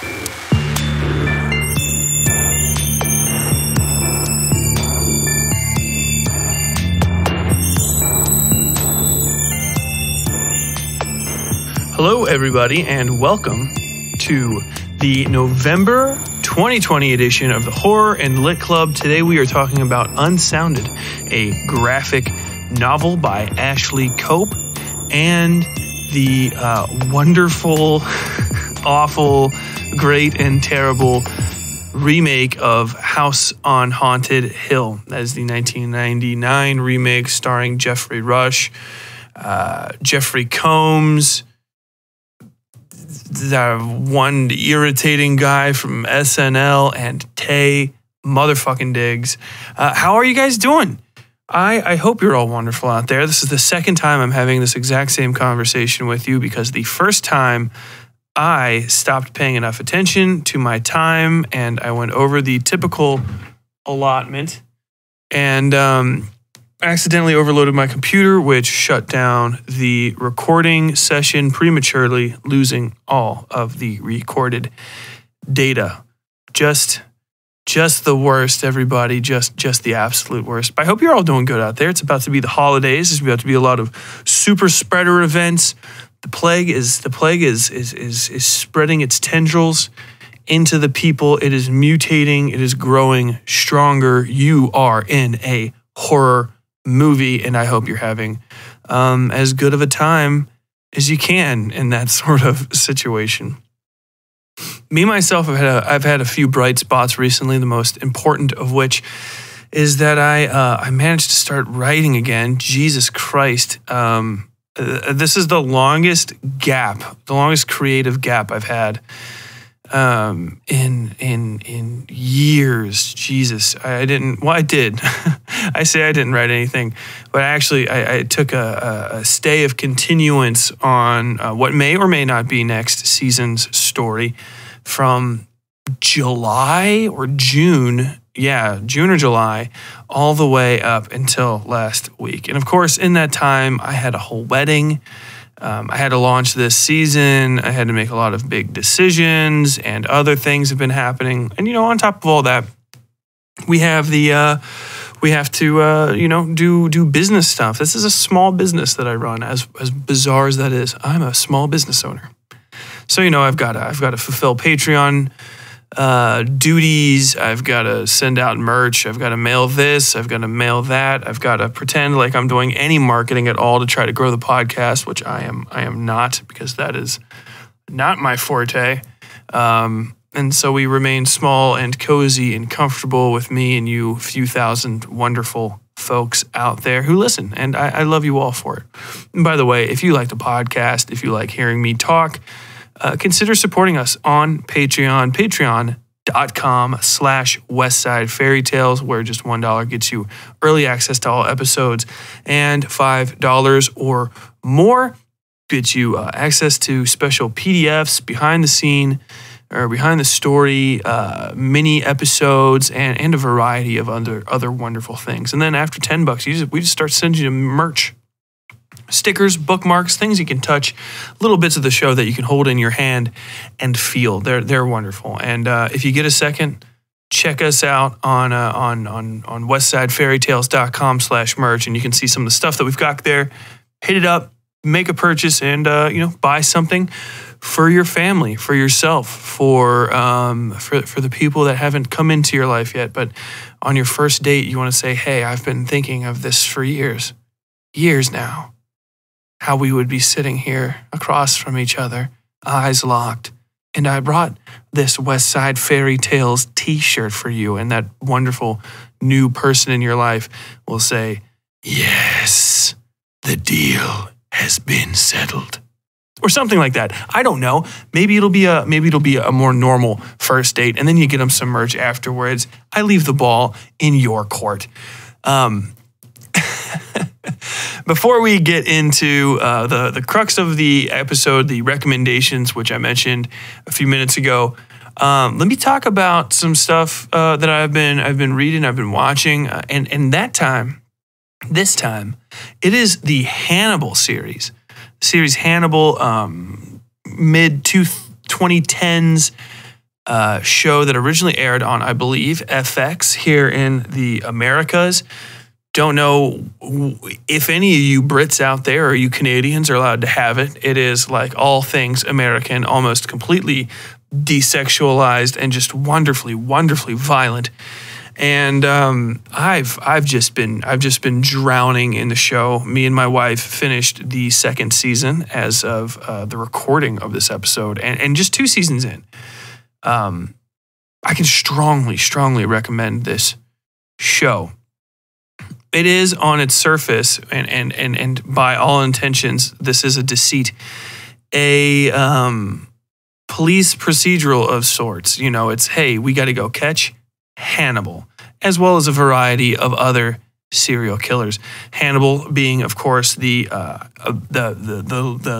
Hello, everybody, and welcome to the November 2020 edition of the Horror and Lit Club. Today we are talking about Unsounded, a graphic novel by Ashley Cope, and the wonderful, awful, great, and terrible remake of House on Haunted Hill. That is the 1999 remake starring Jeffrey Rush, Jeffrey Combs, that one irritating guy from SNL, and Tay motherfucking Diggs. How are you guys doing? I hope you're all wonderful out there. This is the second time I'm having this exact same conversation with you, because the first time I stopped paying enough attention to my time and I went over the typical allotment and accidentally overloaded my computer, which shut down the recording session prematurely, losing all of the recorded data. Just the worst, everybody. Just the absolute worst. But I hope you're all doing good out there. It's about to be the holidays. It's about to be a lot of super spreader events. The plague is spreading its tendrils into the people. It is mutating. It is growing stronger. You are in a horror movie, and I hope you're having as good of a time as you can in that sort of situation. Me, myself, I've had a few bright spots recently, the most important of which is that I managed to start writing again. Jesus Christ. This is the longest creative gap I've had in years. Jesus, I did. I say I didn't write anything, but actually I took a stay of continuance on what may or may not be next season's story from July or June. Yeah, June or July, all the way up until last week. And of course, in that time, I had a whole wedding. I had to launch this season. I had to make a lot of big decisions, and other things have been happening. And on top of all that, we have to do business stuff. This is a small business that I run. As bizarre as that is, I'm a small business owner. So I've got to fulfill Patreon duties. I've got to send out merch. I've got to mail this. I've got to mail that. I've got to pretend like I'm doing any marketing at all to try to grow the podcast, which I am not, because that is not my forte. And so we remain small and cozy and comfortable with me and you few thousand wonderful folks out there who listen. And I love you all for it. And by the way, if you like the podcast, if you like hearing me talk, consider supporting us on Patreon, patreon.com/Westside Fairytales, where just $1 gets you early access to all episodes, and $5 or more gets you access to special PDFs, behind the story, mini episodes, and a variety of other wonderful things. And then after $10, we just start sending you merch. Stickers, bookmarks, things you can touch, little bits of the show that you can hold in your hand and feel. They're wonderful. And if you get a second, check us out on westsidefairytales.com/merch, and you can see some of the stuff that we've got there. Hit it up, make a purchase, and buy something for your family, for yourself, for the people that haven't come into your life yet. But on your first date, you want to say, "Hey, I've been thinking of this for years now. How we would be sitting here across from each other, eyes locked, and I brought this Westside Fairytales t-shirt for you." And that wonderful new person in your life will say, "Yes, the deal has been settled." Or something like that. I don't know. Maybe it'll be a more normal first date, and then you get them some merch afterwards. I leave the ball in your court. Before we get into the crux of the episode, the recommendations, which I mentioned a few minutes ago, let me talk about some stuff that I've been reading, I've been watching, and this time, it is the Hannibal series. The series Hannibal, mid-2010s, show that originally aired on, I believe, FX here in the Americas. Don't know if any of you Brits out there or you Canadians are allowed to have it. It is like all things American, almost completely desexualized and just wonderfully, wonderfully violent. And I've just been drowning in the show. Me and my wife finished the second season as of the recording of this episode, and just 2 seasons in. I can strongly recommend this show. It is on its surface, and by all intentions, this is a deceit, a police procedural of sorts. You know, it's, hey, we got to go catch Hannibal, as well as a variety of other serial killers. Hannibal being, of course, the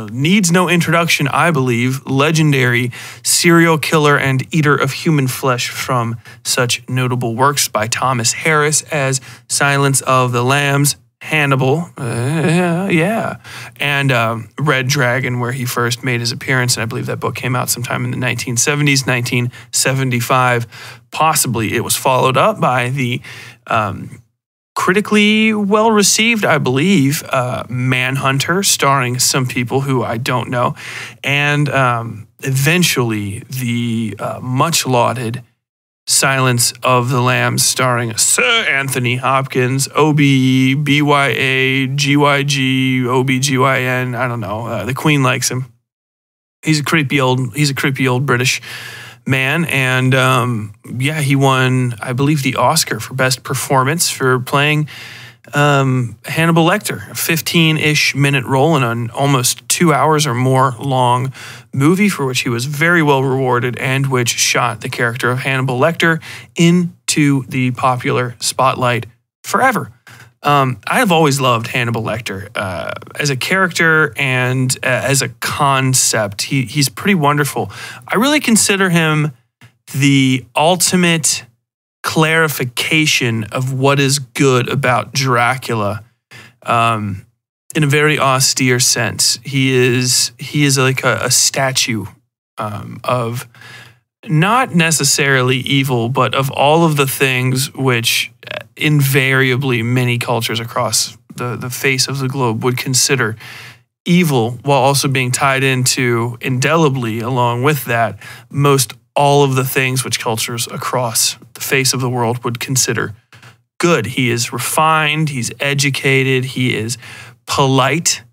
needs no introduction, I believe, legendary serial killer and eater of human flesh from such notable works by Thomas Harris as Silence of the Lambs, Hannibal, and Red Dragon, where he first made his appearance, and I believe that book came out sometime in the 1970s, 1975. Possibly it was followed up by the critically well-received, I believe, Manhunter, starring some people who I don't know, and eventually the much-lauded Silence of the Lambs, starring Sir Anthony Hopkins, OBE, BYA, GYG, OBGYN, I don't know. The Queen likes him. He's a creepy old British man, and he won, I believe, the Oscar for Best Performance for playing Hannibal Lecter, a 15-ish minute role in an almost 2 hours or more long movie for which he was very well rewarded and which shot the character of Hannibal Lecter into the popular spotlight forever. I've always loved Hannibal Lecter as a character and as a concept. He's pretty wonderful. I really consider him the ultimate clarification of what is good about Dracula in a very austere sense. He is like a statue of not necessarily evil, but of all of the things which invariably many cultures across the face of the globe would consider evil, while also being tied into indelibly along with that most all of the things which cultures across the face of the world would consider good. He is refined, he's educated, he is polite,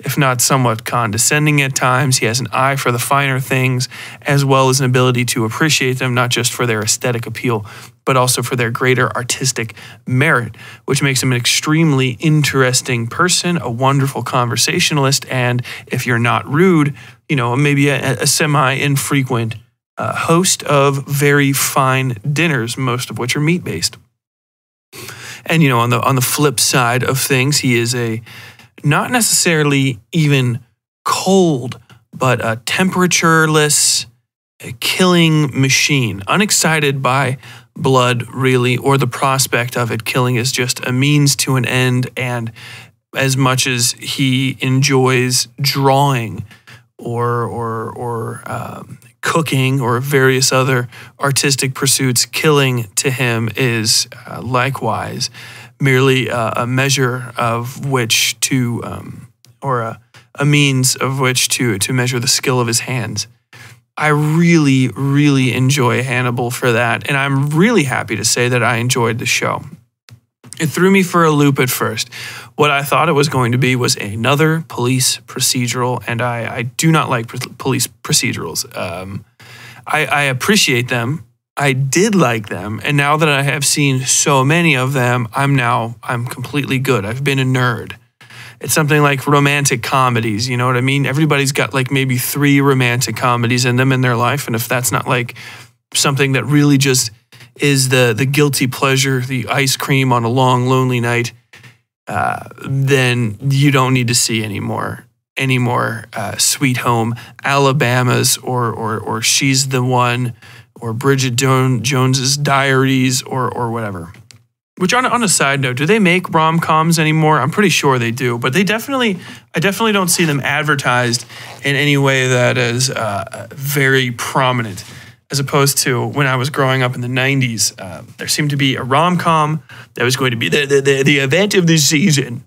if not somewhat condescending at times. He has an eye for the finer things, as well as an ability to appreciate them, not just for their aesthetic appeal, but also for their greater artistic merit, which makes him an extremely interesting person, a wonderful conversationalist, and if you're not rude, maybe a semi-infrequent host of very fine dinners, most of which are meat-based. And, on the flip side of things, he is a not necessarily even cold, but a temperatureless killing machine, unexcited by blood, really, or the prospect of it. Killing is just a means to an end, and as much as he enjoys drawing or cooking or various other artistic pursuits, killing to him is likewise merely a measure of which to, or a means of which to measure the skill of his hands. I really, really enjoy Hannibal for that, and I'm really happy to say that I enjoyed the show. It threw me for a loop at first. What I thought it was going to be was another police procedural, and I do not like police procedurals. I appreciate them. I did like them, and now that I have seen so many of them, I'm completely good. I've been a nerd. It's something like romantic comedies, you know what I mean? Everybody's got like maybe 3 romantic comedies in them in their life, and if that's not like something that really just is the guilty pleasure, the ice cream on a long, lonely night, then you don't need to see any more Sweet Home Alabamas or She's the One or Bridget Jones's Diaries or whatever. Which on a side note, do they make rom-coms anymore? I'm pretty sure they do, but I definitely don't see them advertised in any way that is very prominent. as opposed to when I was growing up in the 90s. There seemed to be a rom-com that was going to be the event of the season.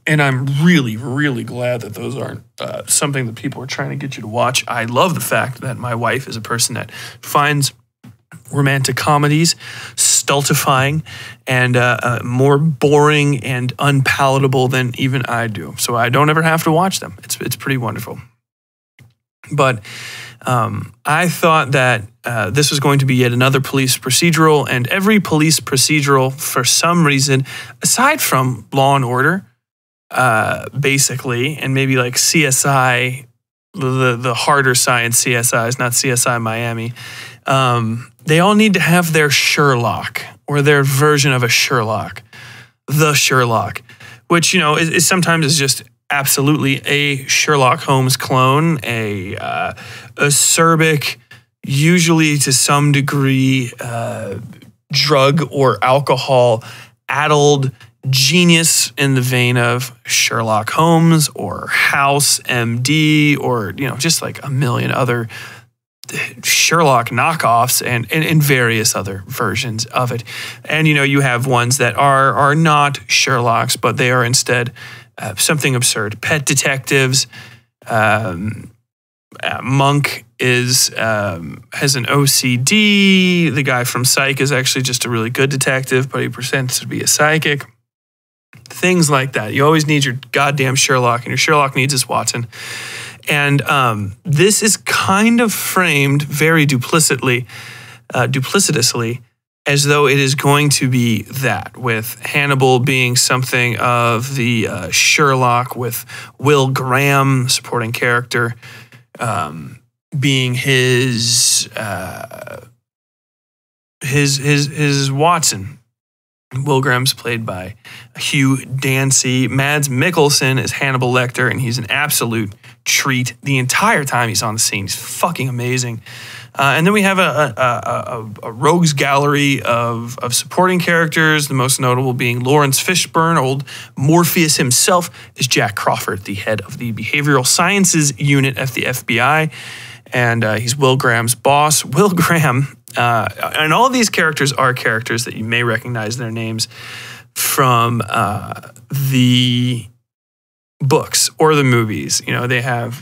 And I'm really, really glad that those aren't something that people are trying to get you to watch. I love the fact that my wife is a person that finds romantic comedies stultifying and more boring and unpalatable than even I do. So I don't ever have to watch them. It's pretty wonderful. But I thought that this was going to be yet another police procedural, and every police procedural, for some reason, aside from Law and Order, basically, and maybe like CSI, the harder science CSIs, not CSI Miami, they all need to have their Sherlock or their version of a Sherlock, the Sherlock, which, is sometimes is just absolutely a Sherlock Holmes clone, a acerbic, usually to some degree, drug or alcohol addled genius in the vein of Sherlock Holmes or House MD or, just like a million other Sherlock knockoffs and various other versions of it. And, you have ones that are not Sherlocks, but they are instead something absurd. Pet detectives. Monk has an OCD. The guy from Psych is actually just a really good detective, but he pretends to be a psychic. Things like that. You always need your goddamn Sherlock, and your Sherlock needs his Watson. And this is kind of framed very duplicitously as though it is going to be that, with Hannibal being something of the Sherlock, with Will Graham, supporting character, being his Watson. Will Graham's played by Hugh Dancy. Mads Mikkelsen is Hannibal Lecter, and he's an absolute treat the entire time he's on the scene. He's fucking amazing. And then we have a rogues gallery of supporting characters, the most notable being Lawrence Fishburne. Old Morpheus himself is Jack Crawford, the head of the Behavioral Sciences Unit at the FBI. And he's Will Graham's boss. Will Graham, and all of these characters are characters that you may recognize their names from the books or the movies. They have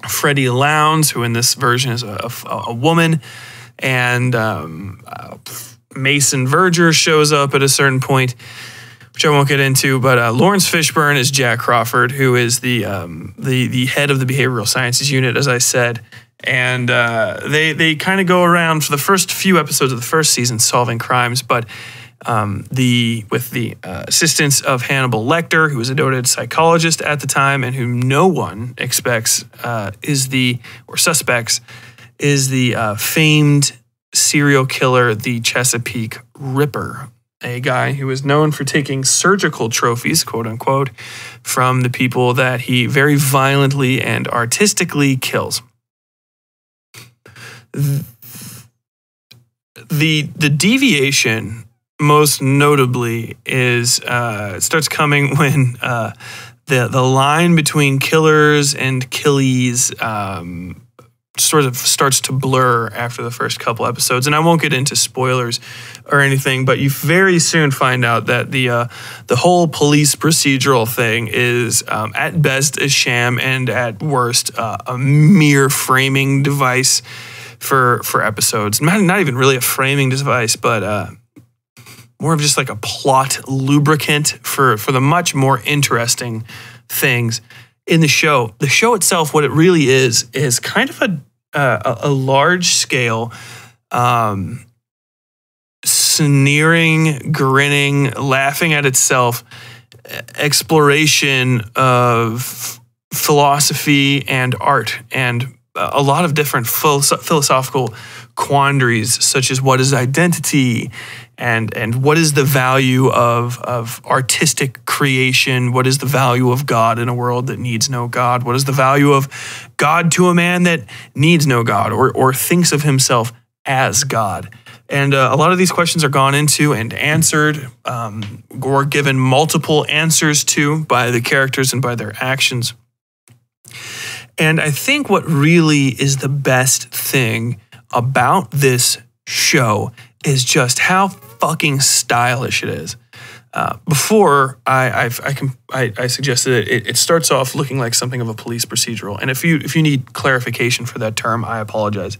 Freddie Lowndes, who in this version is a woman, and Mason Verger shows up at a certain point, which I won't get into. But Lawrence Fishburne is Jack Crawford, who is the head of the Behavioral Sciences Unit, as I said. And they kind of go around for the first few episodes of the first season solving crimes, but with the assistance of Hannibal Lecter, who was a noted psychologist at the time and whom no one suspects is the famed serial killer, the Chesapeake Ripper, a guy who is known for taking surgical trophies, quote unquote, from the people that he very violently and artistically kills. The deviation, most notably, is it starts coming when the line between killers and killies sort of starts to blur after the first couple episodes. And I won't get into spoilers or anything, but you very soon find out that the whole police procedural thing is at best a sham and at worst a mere framing device for episodes. Not even really a framing device, but more of just like a plot lubricant for the much more interesting things in the show. The show itself, what it really is kind of a large scale, sneering, grinning, laughing at itself exploration of philosophy and art and a lot of different philosophical quandaries, such as what is identity and what is the value of artistic creation? What is the value of God in a world that needs no God? What is the value of God to a man that needs no God or thinks of himself as God? And a lot of these questions are gone into and answered or given multiple answers to by the characters and by their actions. And I think what really is the best thing about this show is just how fucking stylish it is. Before I suggested it starts off looking like something of a police procedural, and if you need clarification for that term, I apologize.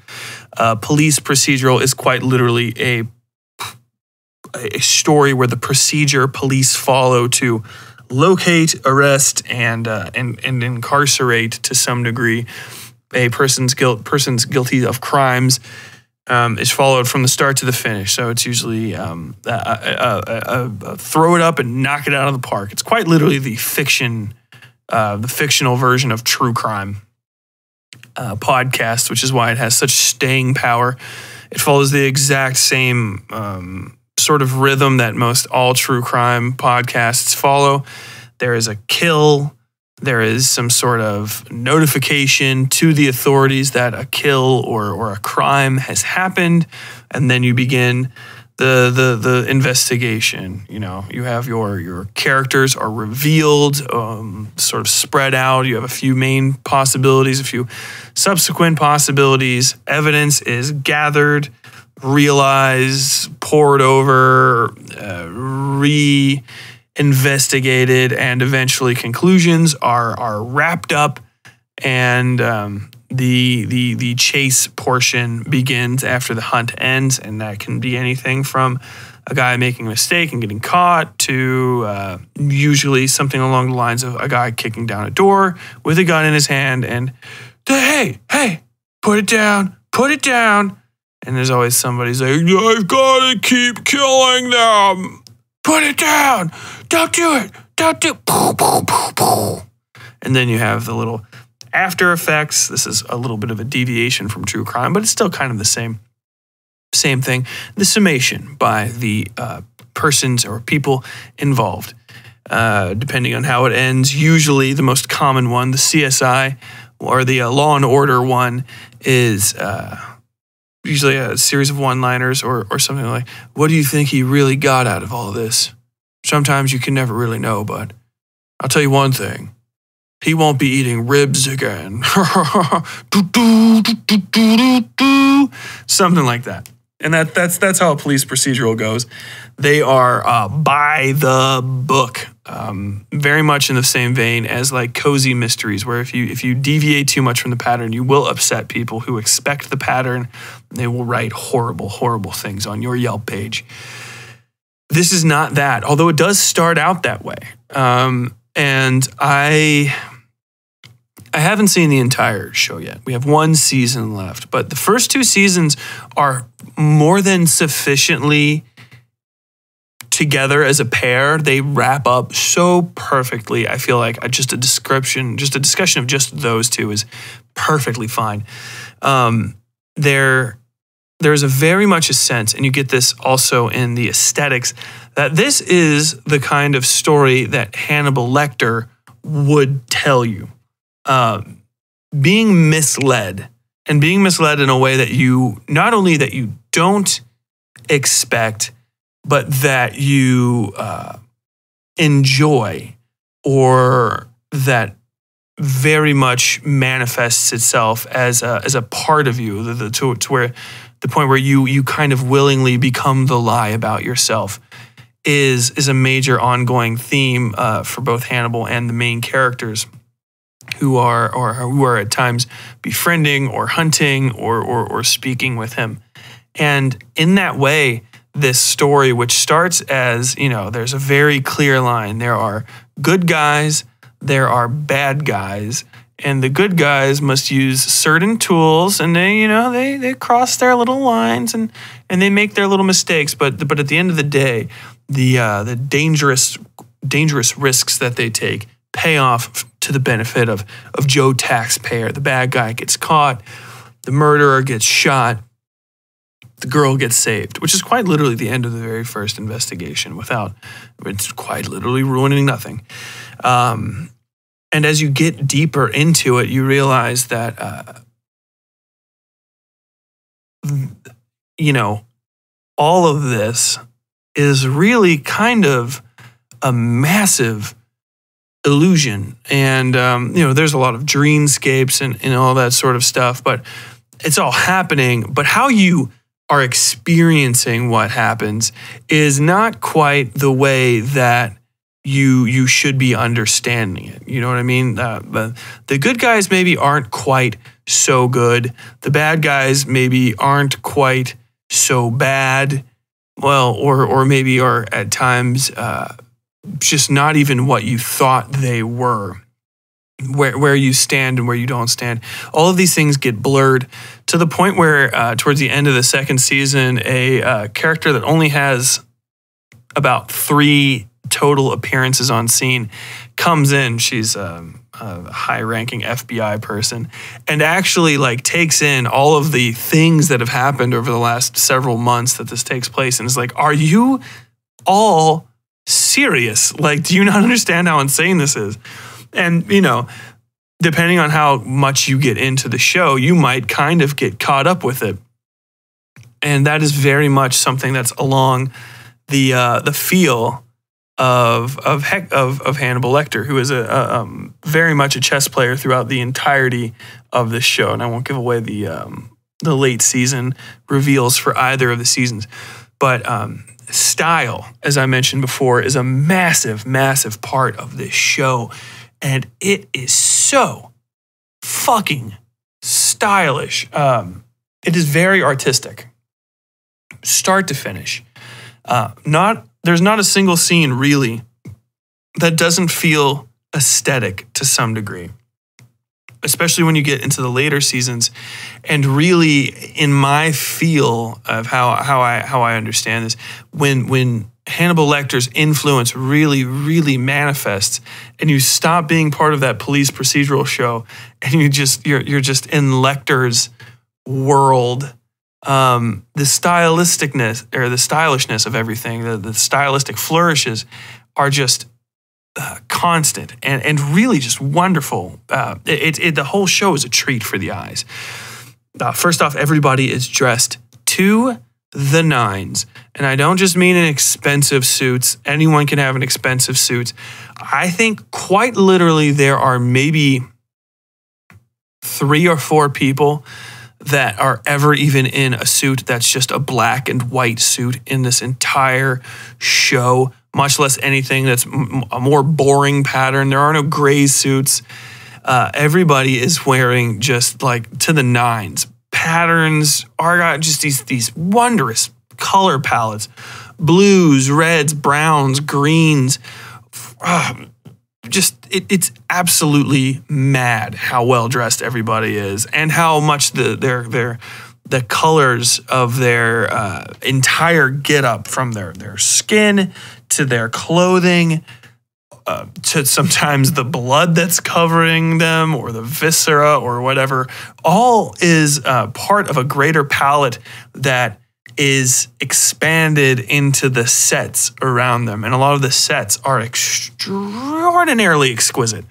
Police procedural is quite literally a story where the procedure police follow to locate, arrest, and incarcerate to some degree a person's guilty of crimes. Is followed from the start to the finish. So it's usually throw it up and knock it out of the park. It's quite literally the fictional version of true crime podcast, which is why it has such staying power. It follows the exact same sort of rhythm that most all true crime podcasts follow. There is a kill. There is some sort of notification to the authorities that a kill or a crime has happened, and then you begin the investigation. You know, you have your characters are revealed, sort of spread out. You have a few main possibilities, a few subsequent possibilities. Evidence is gathered, realized, poured over, investigated, and eventually conclusions are wrapped up, and the chase portion begins after the hunt ends, and that can be anything from a guy making a mistake and getting caught to usually something along the lines of a guy kicking down a door with a gun in his hand and hey, put it down, and there's always somebody saying, I've got to keep killing them. Put it down. Don't do it. And then you have the little after effects. This is a little bit of a deviation from true crime, but it's still kind of the same thing. The summation by the persons or people involved, depending on how it ends. Usually the most common one, the CSI or the Law and Order one, is usually a series of one-liners or something like, what do you think he really got out of all this? Sometimes you can never really know, but I'll tell you one thing. He won't be eating ribs again. Something like that. And that's how a police procedural goes. They are by the book. Very much in the same vein as like cozy mysteries, where if you deviate too much from the pattern, you will upset people who expect the pattern. And they will write horrible, horrible things on your Yelp page. This is not that, although it does start out that way. And I haven't seen the entire show yet. We have one season left, but the first two seasons are more than sufficiently together as a pair. They wrap up so perfectly. I feel like just a discussion of just those two is perfectly fine. There's a very much a sense, and you get this also in the aesthetics, that this is the kind of story that Hannibal Lecter would tell you. Being misled, and being misled in a way that you, not only that you don't expect, but that you enjoy, or that very much manifests itself as a part of you, to where the point where you kind of willingly become the lie about yourself is a major ongoing theme for both Hannibal and the main characters, who are at times befriending or hunting or speaking with him. And in that way, this story, which starts as, there's a very clear line. There are good guys, there are bad guys, and the good guys must use certain tools, and they cross their little lines and they make their little mistakes. But at the end of the day, the dangerous risks that they take pay off to the benefit of Joe Taxpayer. The bad guy gets caught, the murderer gets shot, the girl gets saved, which is quite literally the end of the very first investigation. It's quite literally ruining nothing. And as you get deeper into it, you realize that, all of this is really kind of a massive illusion. And, there's a lot of dreamscapes and all that sort of stuff, but it's all happening. But how you are experiencing what happens is not quite the way that you should be understanding it. You know what I mean? The good guys maybe aren't quite so good. The bad guys maybe aren't quite so bad. Well, or maybe are at times just not even what you thought they were. Where you stand and where you don't stand. All of these things get blurred to the point where towards the end of the second season, a character that only has about 3 total appearances on scene comes in. She's a high-ranking FBI person and actually takes in all of the things that have happened over the last several months that this takes place and is like, are you all serious? Do you not understand how insane this is? And, depending on how much you get into the show, you might kind of get caught up with it. And that is very much something that's along the feel of Hannibal Lecter, who is a very much a chess player throughout the entirety of this show. And I won't give away the late season reveals for either of the seasons. But style, as I mentioned before, is a massive, massive part of this show. And it is so fucking stylish. It is very artistic, start to finish. There's not a single scene really that doesn't feel aesthetic to some degree, especially when you get into the later seasons. And really, in my feel of how I understand this, when Hannibal Lecter's influence really, really manifests, and you stop being part of that police procedural show, and you're just in Lecter's world. The stylisticness or the stylishness of everything, the stylistic flourishes are just constant and really just wonderful. The whole show is a treat for the eyes. First off, everybody is dressed to the nines. And I don't just mean in expensive suits. Anyone can have an expensive suit. I think quite literally there are maybe 3 or 4 people that are ever even in a suit that's just a black and white suit in this entire show, much less anything that's a more boring pattern. There are no gray suits. Everybody is wearing just to the nines. Patterns are got just these wondrous color palettes, blues, reds, browns, greens. It's absolutely mad how well dressed everybody is, and how much the colors of their entire getup, from their skin to their clothing, to sometimes the blood that's covering them or the viscera or whatever, all is part of a greater palette that is expanded into the sets around them. And a lot of the sets are extraordinarily exquisite,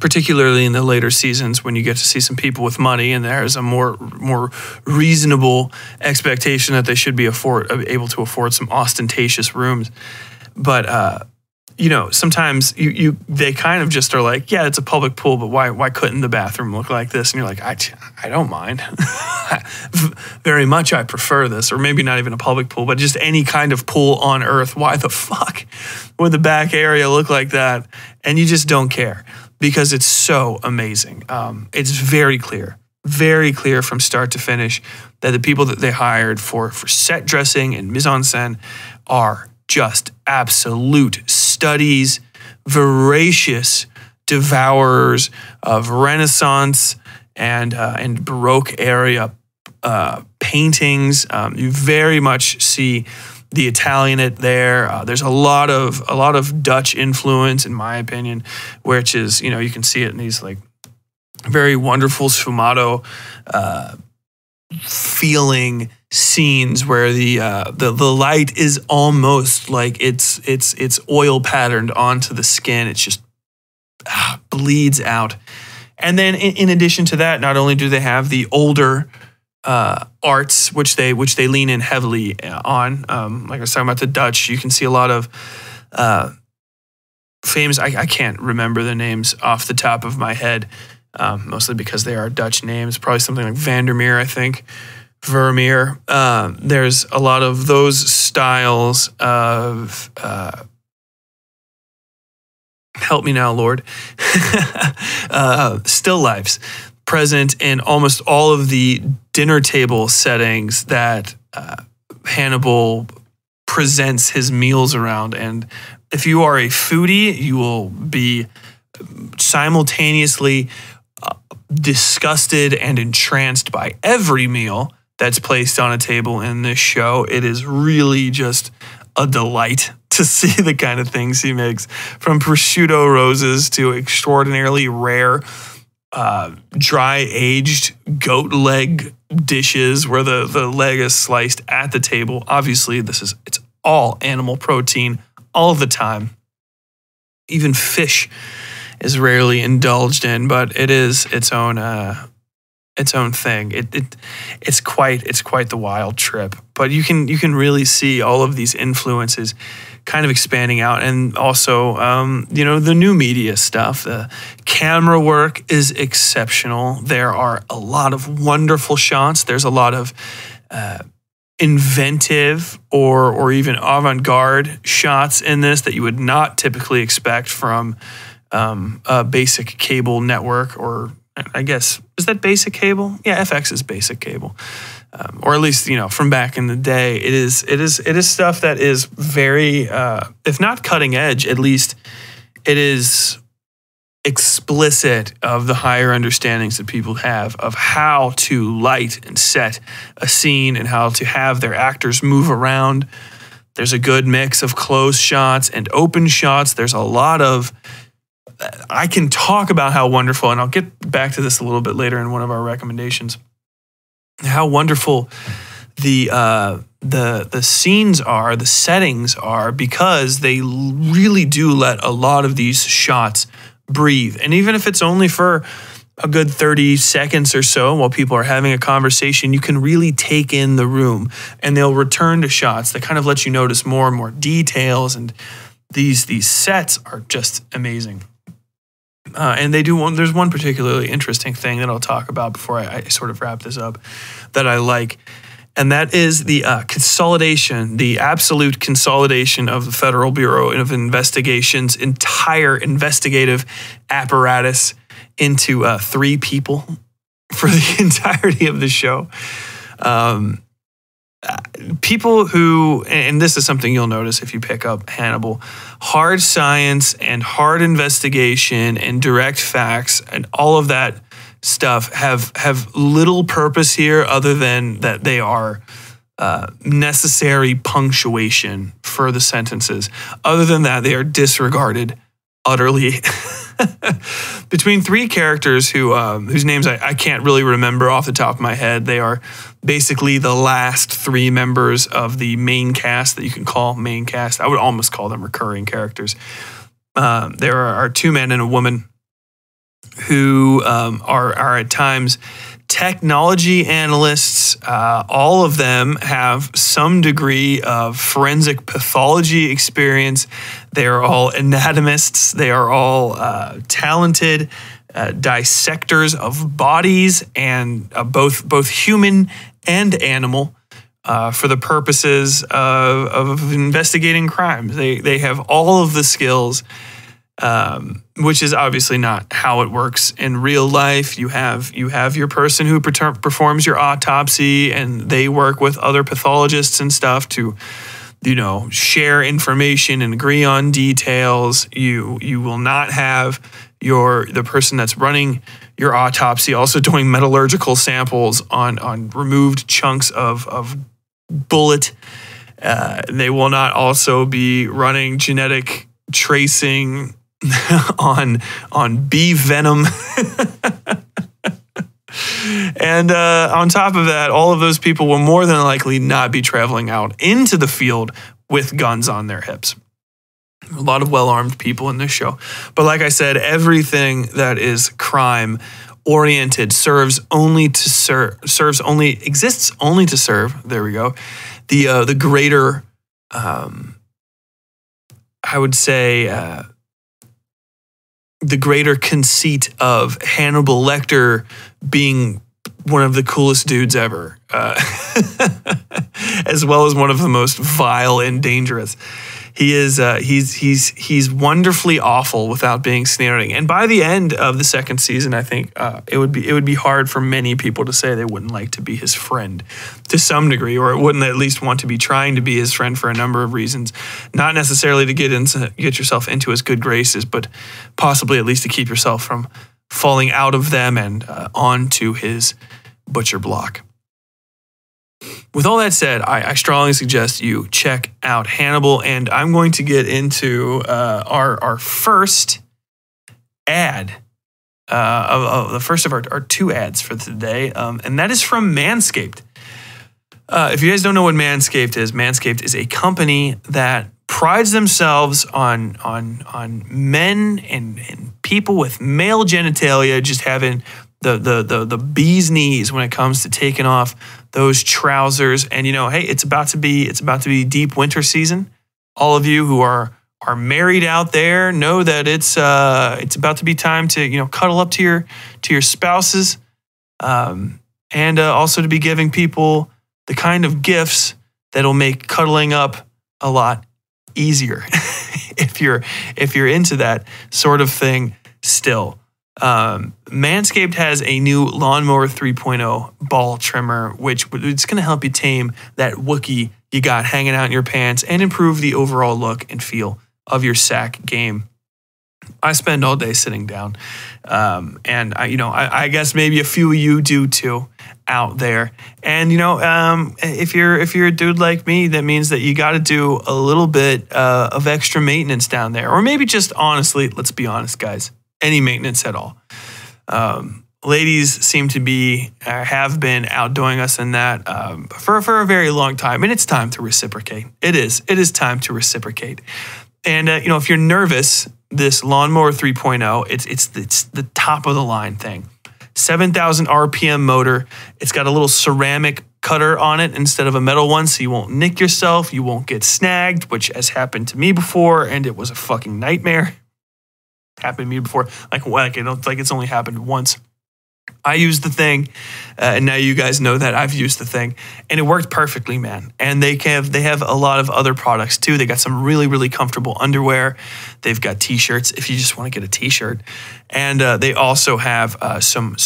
particularly in the later seasons when you get to see some people with money and there's a more reasonable expectation that they should be able to afford some ostentatious rooms. But sometimes they kind of just are like, yeah, it's a public pool, but why couldn't the bathroom look like this? And you're like, I don't mind. Very much I prefer this. Or maybe not even a public pool, but just any kind of pool on earth. Why the fuck would the back area look like that? And you just don't care because it's so amazing. It's very clear from start to finish that the people that they hired for set dressing and mise-en-scène are just absolute studies, voracious devourers of Renaissance and Baroque area paintings. You very much see the Italianate there. There's a lot of Dutch influence, in my opinion, which is, you can see it in these very wonderful sfumato feeling scenes where the light is almost like it's oil patterned onto the skin. It's just bleeds out. And then in addition to that, not only do they have the older arts, which they lean in heavily on, like I was talking about the Dutch, you can see a lot of famous, I can't remember the names off the top of my head, mostly because they are Dutch names, probably something like Vandermeer, I think, Vermeer. There's a lot of those styles of, help me now, Lord, still lifes present in almost all of the dinner table settings that Hannibal presents his meals around. And if you are a foodie, you will be simultaneously disgusted and entranced by every meal that's placed on a table in this show. It is really just a delight to see the kind of things he makes, from prosciutto roses to extraordinarily rare dry aged goat leg dishes where the leg is sliced at the table. Obviously, it's all animal protein all the time. Even fish is rarely indulged in, but it is its own thing. It's quite the wild trip. But you can really see all of these influences kind of expanding out, and also the new media stuff. The camera work is exceptional. There are a lot of wonderful shots. There's a lot of inventive or even avant-garde shots in this that you would not typically expect from a basic cable network, or I guess, is that basic cable? Yeah, FX is basic cable. Or at least, from back in the day. It is stuff that is very, if not cutting edge, at least it is explicit of the higher understandings that people have of how to light and set a scene and how to have their actors move around. There's a good mix of close shots and open shots. There's a lot of, I can talk about how wonderful, and I'll get back to this a little bit later in one of our recommendations, how wonderful the scenes are, the settings are, because they really do let a lot of these shots breathe. And even if it's only for a good 30 seconds or so while people are having a conversation, you can really take in the room, and they'll return to shots that kind of let you notice more and more details. And these sets are just amazing. And they do there's one particularly interesting thing that I'll talk about before I sort of wrap this up that I like. And that is the consolidation, the absolute consolidation of the Federal Bureau of Investigation's entire investigative apparatus into 3 people for the entirety of the show. People who, and this is something you'll notice if you pick up Hannibal, hard science and hard investigation and direct facts and all of that stuff have little purpose here other than that they are necessary punctuation for the sentences. Other than that, they are disregarded utterly. Between 3 characters whose names I can't really remember off the top of my head. They are basically the last 3 members of the main cast that you can call main cast. I would almost call them recurring characters. There are 2 men and a woman who are at times technology analysts. All of them have some degree of forensic pathology experience. They are all anatomists. They are all talented dissectors of bodies, and both human and animal, for the purposes of investigating crimes. They have all of the skills, which is obviously not how it works in real life. You have your person who performs your autopsy, and they work with other pathologists and stuff to, share information and agree on details. You will not have the person that's running your autopsy also doing metallurgical samples on removed chunks of bullet. They will not also be running genetic tracing on bee venom. And on top of that, all of those people will more than likely not be traveling out into the field with guns on their hips. A lot of well-armed people in this show. But like I said, everything that is crime oriented exists only to serve, there we go, the greater, I would say, the greater conceit of Hannibal Lecter being one of the coolest dudes ever, as well as one of the most vile and dangerous. He is he's wonderfully awful without being sneering. And by the end of the second season, I think it would be hard for many people to say they wouldn't like to be his friend to some degree, or wouldn't at least want to be trying to be his friend for a number of reasons. Not necessarily to get yourself into his good graces, but possibly at least to keep yourself from falling out of them and onto his butcher block. With all that said, I strongly suggest you check out Hannibal, and I'm going to get into our first ad, the first of our two ads for today, and that is from Manscaped. If you guys don't know what Manscaped is a company that prides themselves on men and people with male genitalia just having the bee's knees when it comes to taking off those trousers. And hey, it's about to be deep winter season. All of you who are married out there know that it's about to be time to cuddle up to your spouses, and also to be giving people the kind of gifts that'll make cuddling up a lot easier if you're into that sort of thing still. Manscaped has a new Lawnmower 3.0 ball trimmer, which it's going to help you tame that Wookiee you got hanging out in your pants and improve the overall look and feel of your sack game. I spend all day sitting down, and I guess maybe a few of you do too out there. And if you're a dude like me, that means that you got to do a little bit of extra maintenance down there, or maybe just honestly, let's be honest, guys. Any maintenance at all. Ladies seem to have been outdoing us in that for a very long time, and it's time to reciprocate. It is time to reciprocate. And if you're nervous, this Lawnmower 3.0, it's the top of the line thing. 7,000 RPM motor. It's got a little ceramic cutter on it instead of a metal one, so you won't nick yourself, you won't get snagged, which has happened to me before, and it was a fucking nightmare. Happened to me before, like it's only happened once. I used the thing, and now you guys know that I've used the thing, and it worked perfectly, man. And they have a lot of other products too. They got some really, really comfortable underwear. They've got t-shirts if you just want to get a t-shirt, and they also have some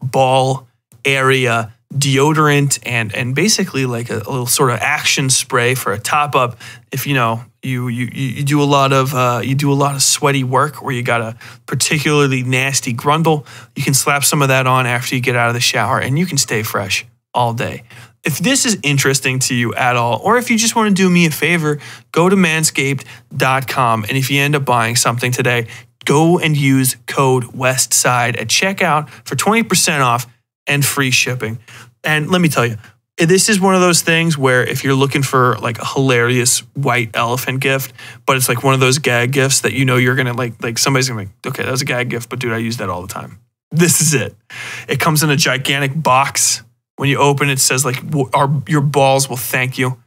ball area deodorant and basically like a little sort of action spray for a top up. If you do a lot of sweaty work, or you got a particularly nasty grundle, you can slap some of that on after you get out of the shower, and you can stay fresh all day. If this is interesting to you at all, or if you just want to do me a favor, go to manscaped.com, and if you end up buying something today, go and use code Westside at checkout for 20% off and free shipping. And let me tell you, this is one of those things where if you're looking for like a hilarious white elephant gift, but it's like one of those gag gifts that you're gonna like somebody's gonna be like, okay, that was a gag gift, but dude, I use that all the time. This is it. It comes in a gigantic box. When you open it, it says like, your balls will thank you.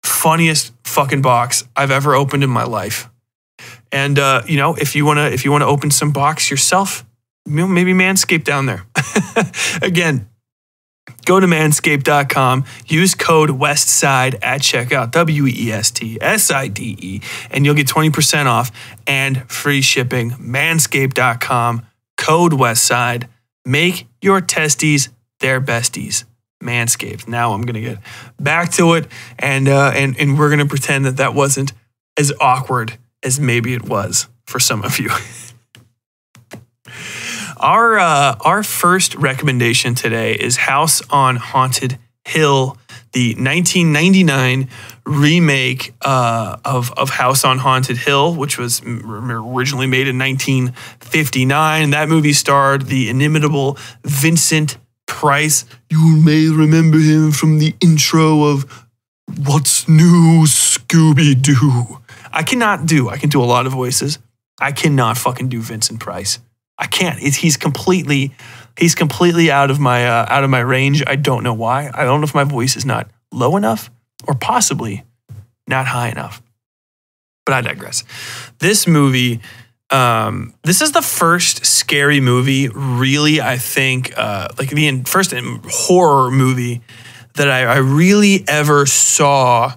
Funniest fucking box I've ever opened in my life. And if you wanna open some box yourself, maybe Manscaped down there. Again, go to manscaped.com, use code Westside at checkout, WESTSIDE, and you'll get 20% off and free shipping. Manscaped.com, code Westside. Make your testes their besties. Manscaped. Now I'm going to get back to it, and we're going to pretend that wasn't as awkward as maybe it was for some of you. Our first recommendation today is House on Haunted Hill, the 1999 remake of House on Haunted Hill, which was originally made in 1959. That movie starred the inimitable Vincent Price. You may remember him from the intro of What's New, Scooby-Doo. I can do a lot of voices. I cannot fucking do Vincent Price. I can't. He's completely out of my range. I don't know why. I don't know if my voice is not low enough or possibly not high enough. But I digress. This movie This is the first scary movie, really, I think, like the first horror movie that I really ever saw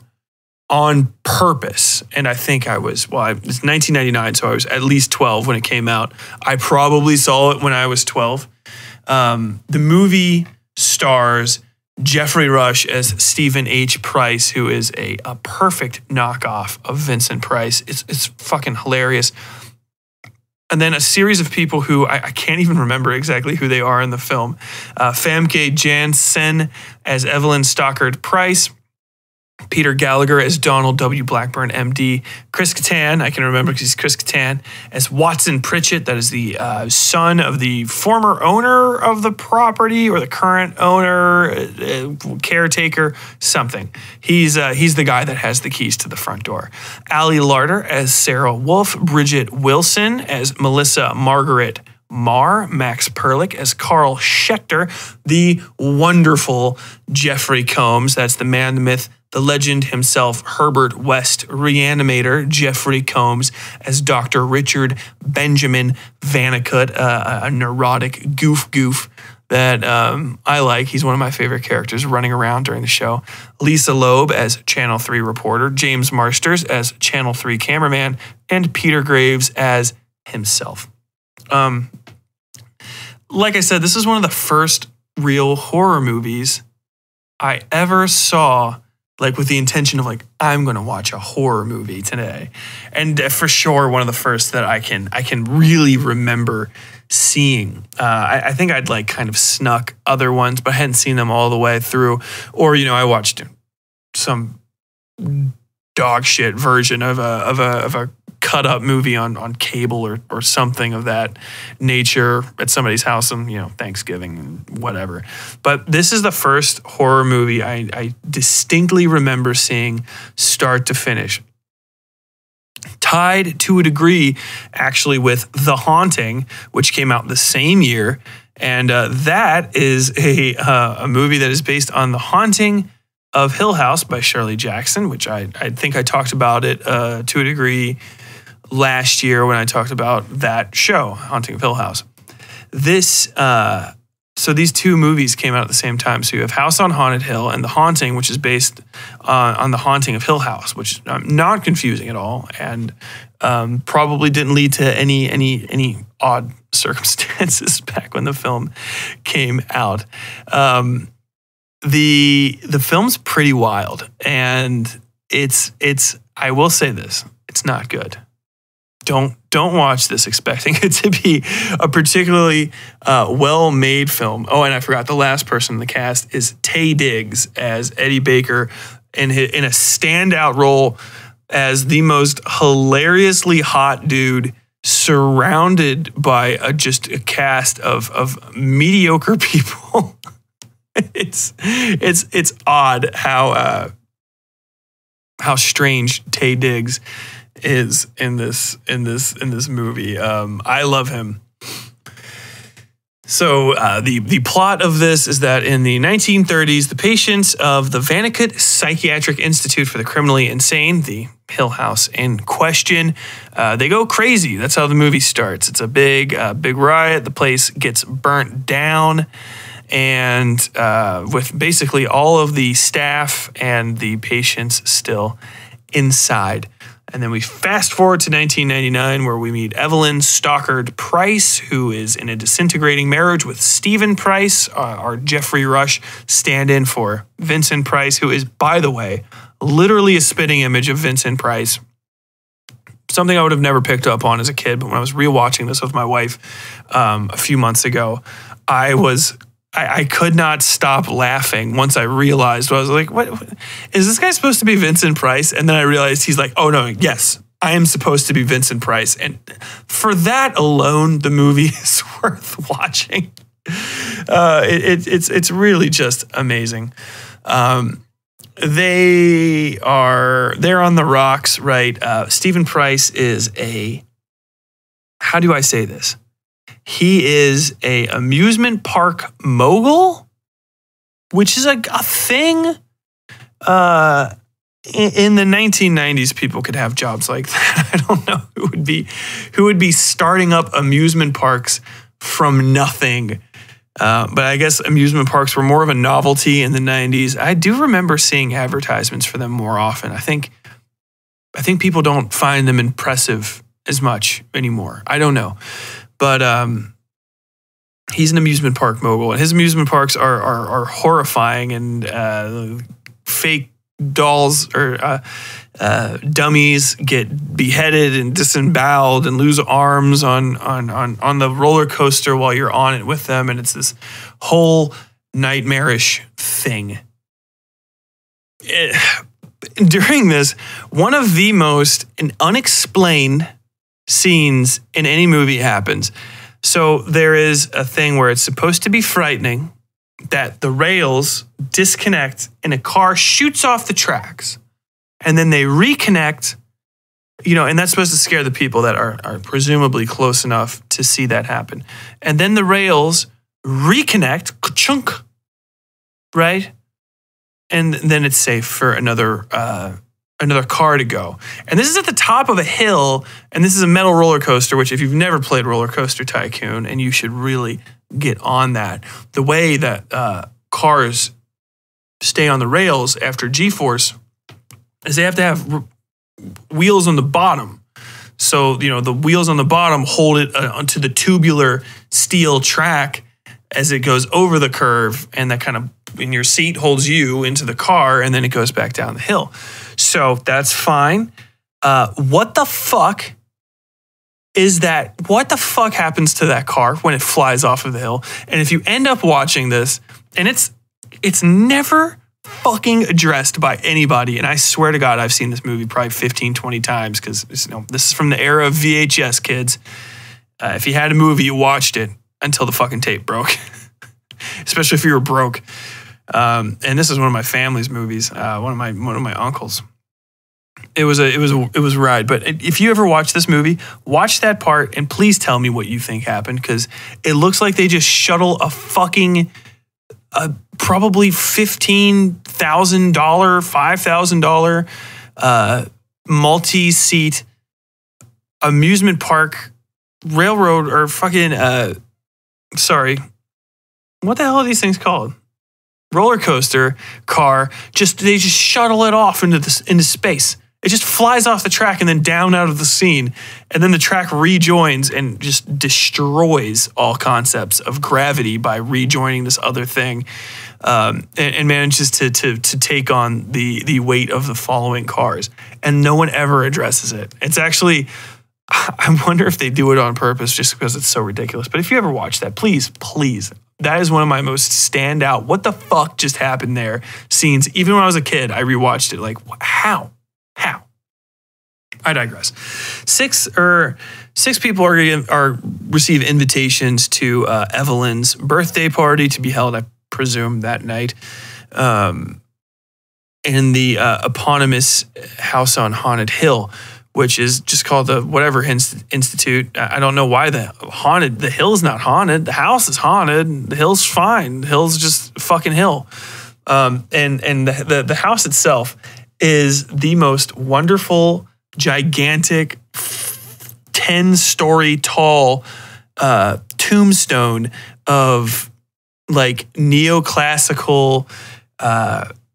on purpose. And I think I was, it's 1999, so I was at least 12 when it came out. I probably saw it when I was 12. The movie stars Jeffrey Rush as Stephen H. Price, who is a perfect knockoff of Vincent Price. It's fucking hilarious. And then a series of people who I can't even remember exactly who they are in the film. Famke Janssen as Evelyn Stockard Price. Peter Gallagher as Donald W. Blackburn, MD. Chris Kattan, I can remember because he's Chris Kattan, as Watson Pritchett, that is the son of the former owner of the property or the current owner, caretaker, something. He's the guy that has the keys to the front door. Ali Larter as Sarah Wolf. Bridget Wilson as Melissa Margaret Marr. Max Perlich as Carl Schechter. The wonderful Jeffrey Combs, that's the man, the myth, the legend himself, Herbert West Reanimator, Jeffrey Combs as Dr. Richard Benjamin Vannicut, a neurotic goof that I like. He's one of my favorite characters running around during the show. Lisa Loeb as Channel 3 reporter, James Marsters as Channel 3 cameraman, and Peter Graves as himself. Like I said, this is one of the first real horror movies I ever saw, like with the intention of like, I'm going to watch a horror movie today. And for sure, one of the first that I can really remember seeing. I think I'd like kind of snuck other ones, but I hadn't seen them all the way through. Or, I watched some dog shit version of a cut up movie on cable or something of that nature at somebody's house on, Thanksgiving and whatever. But this is the first horror movie I distinctly remember seeing start to finish. Tied to a degree, actually, with The Haunting, which came out the same year. And that is a movie that is based on The Haunting of Hill House by Shirley Jackson, which I think I talked about it to a degree last year when I talked about that show, Haunting of Hill House. So these two movies came out at the same time. So you have House on Haunted Hill and The Haunting, which is based on The Haunting of Hill House, which not confusing at all, and probably didn't lead to any odd circumstances back when the film came out. The film's pretty wild, and it's I will say this, it's not good. Don't watch this expecting it to be a particularly well-made film. Oh, and I forgot, the last person in the cast is Taye Diggs as Eddie Baker in a standout role as the most hilariously hot dude surrounded by just a cast of mediocre people. It's odd how strange Taye Diggs is in this movie. I love him. So the plot of this is that in the 1930s, the patients of the Vannicut Psychiatric Institute for the Criminally Insane, the Hill House in question, they go crazy. That's how the movie starts. It's a big riot. The place gets burnt down, and with basically all of the staff and the patients still inside. And then we fast forward to 1999, where we meet Evelyn Stockard Price, who is in a disintegrating marriage with Stephen Price, our Jeffrey Rush stand-in for Vincent Price, who is, by the way, literally a spitting image of Vincent Price. Something I would have never picked up on as a kid, but when I was rewatching this with my wife a few months ago, I could not stop laughing once I realized. I was like, what is this guy supposed to be Vincent Price? And then I realized he's like, oh no, yes, I am supposed to be Vincent Price. And for that alone, the movie is worth watching. It's really just amazing. They're on the rocks, right? Stephen Price is how do I say this? He is a amusement park mogul, which is a thing. in the 1990s, people could have jobs like that. I don't know who would be starting up amusement parks from nothing. But I guess amusement parks were more of a novelty in the 90s. I do remember seeing advertisements for them more often. I think people don't find them impressive as much anymore. I don't know. But he's an amusement park mogul, and his amusement parks are horrifying, and fake dolls or dummies get beheaded and disemboweled and lose arms on the roller coaster while you're on it with them, and it's this whole nightmarish thing. During this, one of the most unexplained scenes in any movie happens. So there is a thing where it's supposed to be frightening, that the rails disconnect and a car shoots off the tracks, and then they reconnect, and that's supposed to scare the people that are presumably close enough to see that happen. And then the rails reconnect, ka-chunk, right? And then it's safe for another car to go. And this is at the top of a hill, and this is a metal roller coaster, which if you've never played Roller Coaster Tycoon, and you should really get on that. The way that cars stay on the rails after G-force is they have to have wheels on the bottom. So, the wheels on the bottom hold it onto the tubular steel track as it goes over the curve, and that kind of in your seat holds you into the car, and then it goes back down the hill. So that's fine. What the fuck is that? What the fuck happens to that car when it flies off of the hill? And if you end up watching this, and it's never fucking addressed by anybody, and I swear to God, I've seen this movie probably 15, 20 times, because this is from the era of VHS, kids. If you had a movie, you watched it until the fucking tape broke, especially if you were broke. And this is one of my family's movies. One of my uncles. It was a ride. But if you ever watch this movie, watch that part and please tell me what you think happened, because it looks like they just shuttle a fucking probably $15,000, $5,000 multi-seat amusement park railroad or fucking sorry, what the hell are these things called? Roller coaster car. They just shuttle it off into space. It just flies off the track and then down out of the scene, and then the track rejoins and just destroys all concepts of gravity by rejoining this other thing, and manages to take on the weight of the following cars, and no one ever addresses it. It's actually, I wonder if they do it on purpose just because it's so ridiculous. But if you ever watch that, please, that is one of my most standout, what the fuck just happened there scenes. Even when I was a kid, I rewatched it like, how? I digress. Six people receive invitations to Evelyn's birthday party to be held, I presume, that night, in the eponymous house on Haunted Hill, which is just called the whatever Institute. I don't know why the hill's not haunted. The house is haunted. The hill's fine. The hill's just fucking hill. And the house itself is the most wonderful, gigantic, 10-story tall tombstone of like neoclassical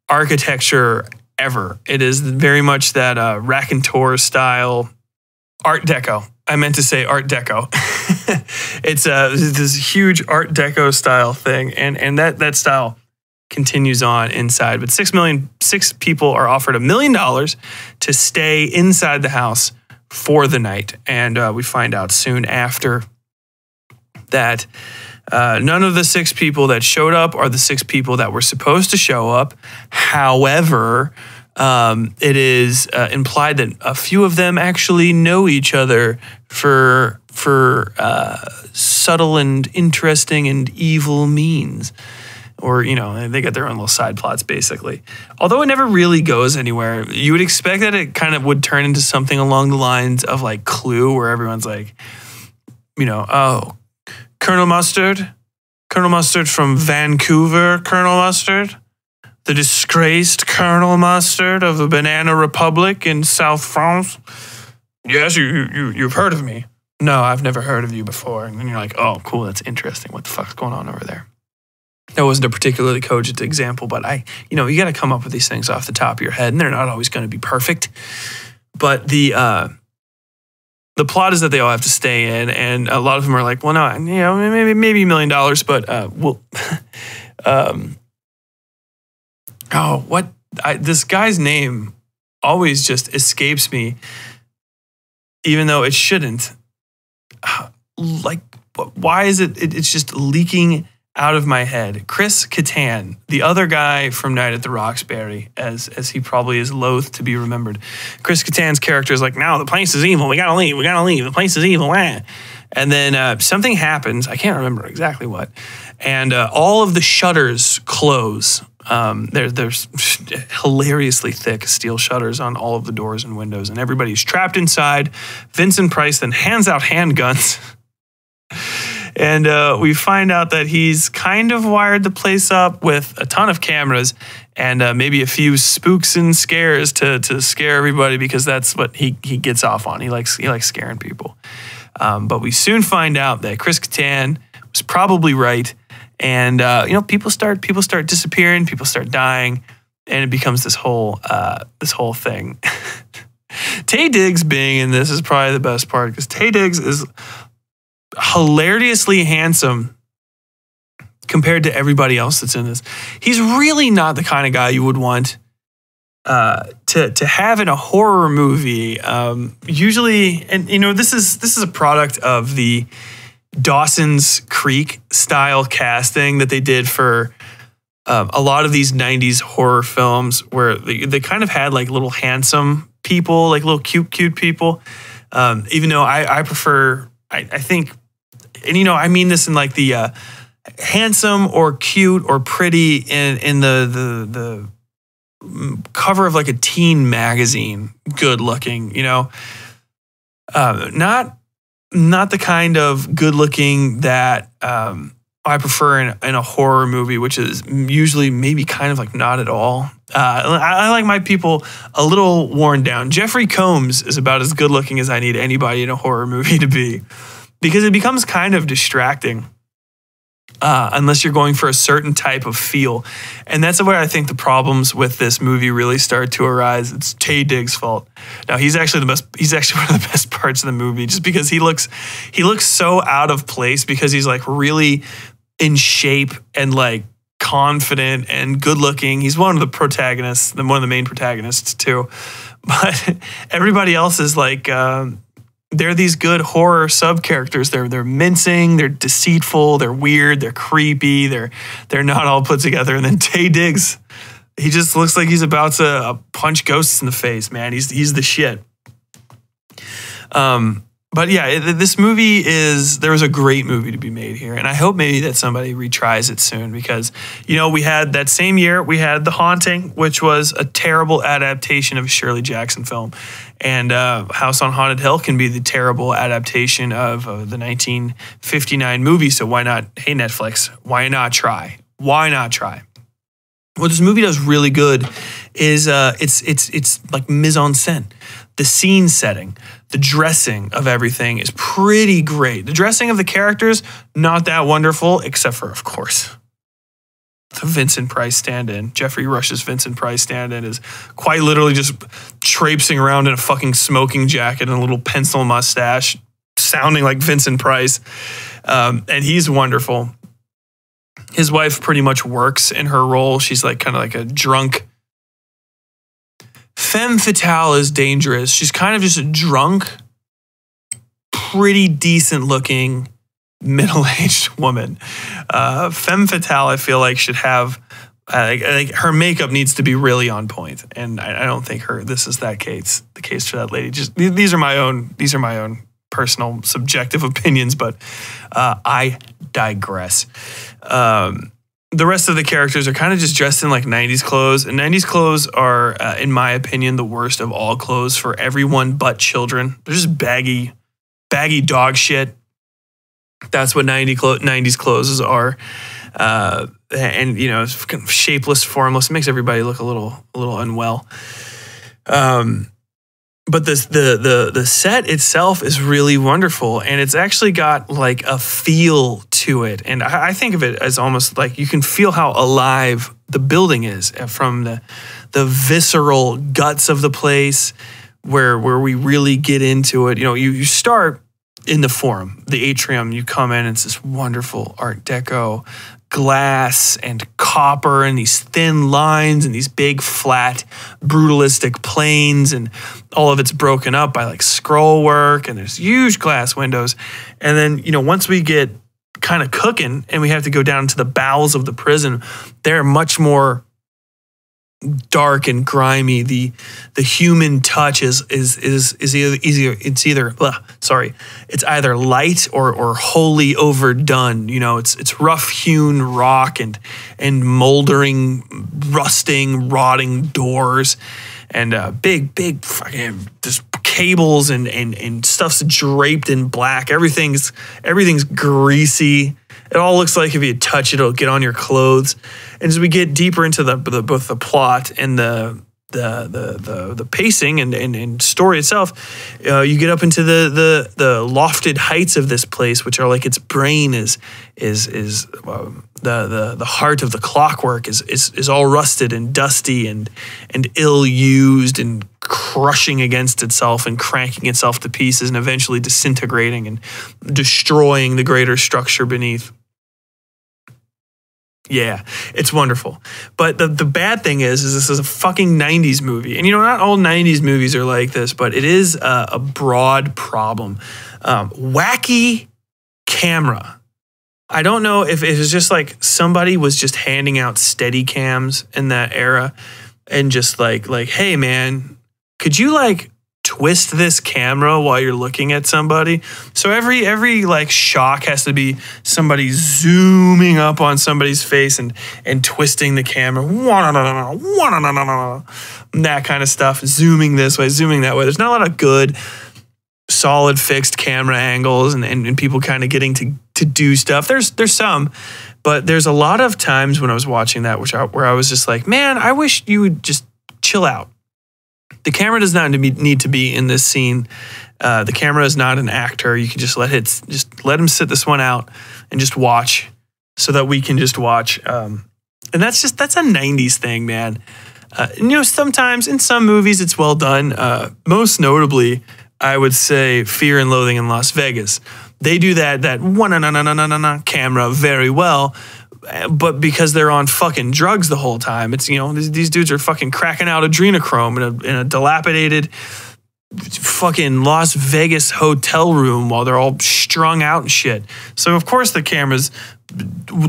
architecture ever. It is very much that raconteur style Art Deco. I meant to say Art Deco. It's this huge Art Deco style thing, and that style continues on inside. But 6 people are offered $1 million to stay inside the house for the night, and we find out soon after that none of the 6 people that showed up are the 6 people that were supposed to show up. However, it is implied that a few of them actually know each other for subtle and interesting and evil means. Or, they got their own little side plots, basically. Although it never really goes anywhere. You would expect that it kind of would turn into something along the lines of like Clue, where everyone's like, oh, Colonel Mustard from Vancouver, Colonel Mustard. the disgraced Colonel Mustard of the Banana Republic in South France? Yes, you've heard of me. No, I've never heard of you before. And then you're like, oh, cool, that's interesting. What the fuck's going on over there? That wasn't a particularly cogent example, but you got to come up with these things off the top of your head, and they're not always going to be perfect. But the plot is that they all have to stay in, and a lot of them are like, well, no, maybe $1 million, but this guy's name always just escapes me, even though it shouldn't. Like, why is it? It's just leaking out of my head. Chris Kattan, the other guy from Night at the Roxbury, as he probably is loath to be remembered. Chris Kattan's character is like, no, the place is evil. We gotta leave. The place is evil. And then something happens. I can't remember exactly what. And all of the shutters close. There's hilariously thick steel shutters on all of the doors and windows, and everybody's trapped inside. Vincent Price then hands out handguns. And we find out that he's kind of wired the place up with a ton of cameras and maybe a few spooks and scares to scare everybody, because that's what he gets off on. He likes scaring people. But we soon find out that Chris Kattan was probably right, and people start disappearing, people start dying, and it becomes this whole thing. Taye Diggs being in this is probably the best part, because Taye Diggs is hilariously handsome compared to everybody else that's in this. He's really not the kind of guy you would want to have in a horror movie. Usually, and this is a product of the Dawson's Creek style casting that they did for a lot of these 90s horror films, where they kind of had like little handsome people, like little cute people. Even though I prefer, I think, and I mean this in like the handsome or cute or pretty in the cover of like a teen magazine, good looking, not the kind of good looking that I prefer in a horror movie, which is usually maybe kind of like not at all. I like my people a little worn down. Jeffrey Combs is about as good looking as I need anybody in a horror movie to be, because it becomes kind of distracting unless you're going for a certain type of feel. And that's where I think the problems with this movie really start to arise. It's Taye Diggs' fault. Now, he's actually one of the best parts of the movie, just because he looks so out of place, because he's like really in shape and like confident and good looking. He's one of the protagonists, one of the main protagonists too. But everybody else is like, they're these good horror sub-characters. They're mincing, they're deceitful, they're weird, they're creepy, they're not all put together. And then Taye Diggs, he just looks like he's about to punch ghosts in the face, man. He's the shit. But yeah, this movie there was a great movie to be made here. And I hope maybe that somebody retries it soon, because, we had that same year, we had The Haunting, which was a terrible adaptation of a Shirley Jackson film. And House on Haunted Hill can be the terrible adaptation of the 1959 movie. So why not? Hey, Netflix, why not try? Why not try? What this movie does really good is it's like mise en scène. The scene setting, the dressing of everything is pretty great. The dressing of the characters, not that wonderful, except for, of course, the Vincent Price stand-in. Jeffrey Rush's Vincent Price stand-in is quite literally just traipsing around in a fucking smoking jacket and a little pencil mustache, sounding like Vincent Price. And he's wonderful. His wife pretty much works in her role. She's like kind of like a drunk femme fatale is dangerous. She's kind of just a drunk, pretty decent looking, middle-aged woman. Femme fatale, I feel like, should have, like her makeup needs to be really on point. And I don't think this is the case for that lady. Just these are my own personal subjective opinions, but I digress. The rest of the characters are kind of just dressed in like 90s clothes. And 90s clothes are, in my opinion, the worst of all clothes for everyone but children. They're just baggy dog shit. That's what 90s clothes are. and it's kind of shapeless, formless. It makes everybody look a little unwell. But the set itself is really wonderful, and it's actually got like a feel to it. And I think of it as almost like you can feel how alive the building is from the visceral guts of the place, where we really get into it. You start in the forum, the atrium. You come in, it's this wonderful Art Deco glass and copper and these thin lines and these big flat brutalistic planes, and all of it's broken up by like scroll work, and there's huge glass windows. And then once we get kind of cooking and we have to go down to the bowels of the prison, they're much more dark and grimy. The human touch is it's either light or wholly overdone. It's rough hewn rock and moldering, rusting, rotting doors, and big fucking just cables and stuff's draped in black. Everything's greasy. It all looks like if you touch it, it'll get on your clothes. And as we get deeper into both the plot and the pacing and story itself, you get up into the lofted heights of this place, which are like its brain is the heart of the clockwork is all rusted and dusty and ill used and crushing against itself and cranking itself to pieces and eventually disintegrating and destroying the greater structure beneath. Yeah, it's wonderful. But the bad thing is this is a fucking 90s movie. And not all 90s movies are like this, but it is a broad problem. Wacky camera. I don't know if it was just like somebody was just handing out steady cams in that era and just like, hey man, could you like twist this camera while you're looking at somebody? So every like shock has to be somebody zooming up on somebody's face and twisting the camera, that kind of stuff, zooming this way, zooming that way. There's not a lot of good, solid, fixed camera angles and people kind of getting to do stuff. There's some, but there's a lot of times when I was watching that where I was just like, man, I wish you would just chill out. The camera does not need to be in this scene. The camera is not an actor. You can just let him sit this one out and just watch, so that we can just watch. And that's a 90s thing, man. Sometimes in some movies it's well done. Most notably, I would say Fear and Loathing in Las Vegas. They do that camera very well. But because they're on fucking drugs the whole time, it's, these dudes are fucking cracking out adrenochrome in a dilapidated fucking Las Vegas hotel room while they're all strung out and shit. So of course the camera's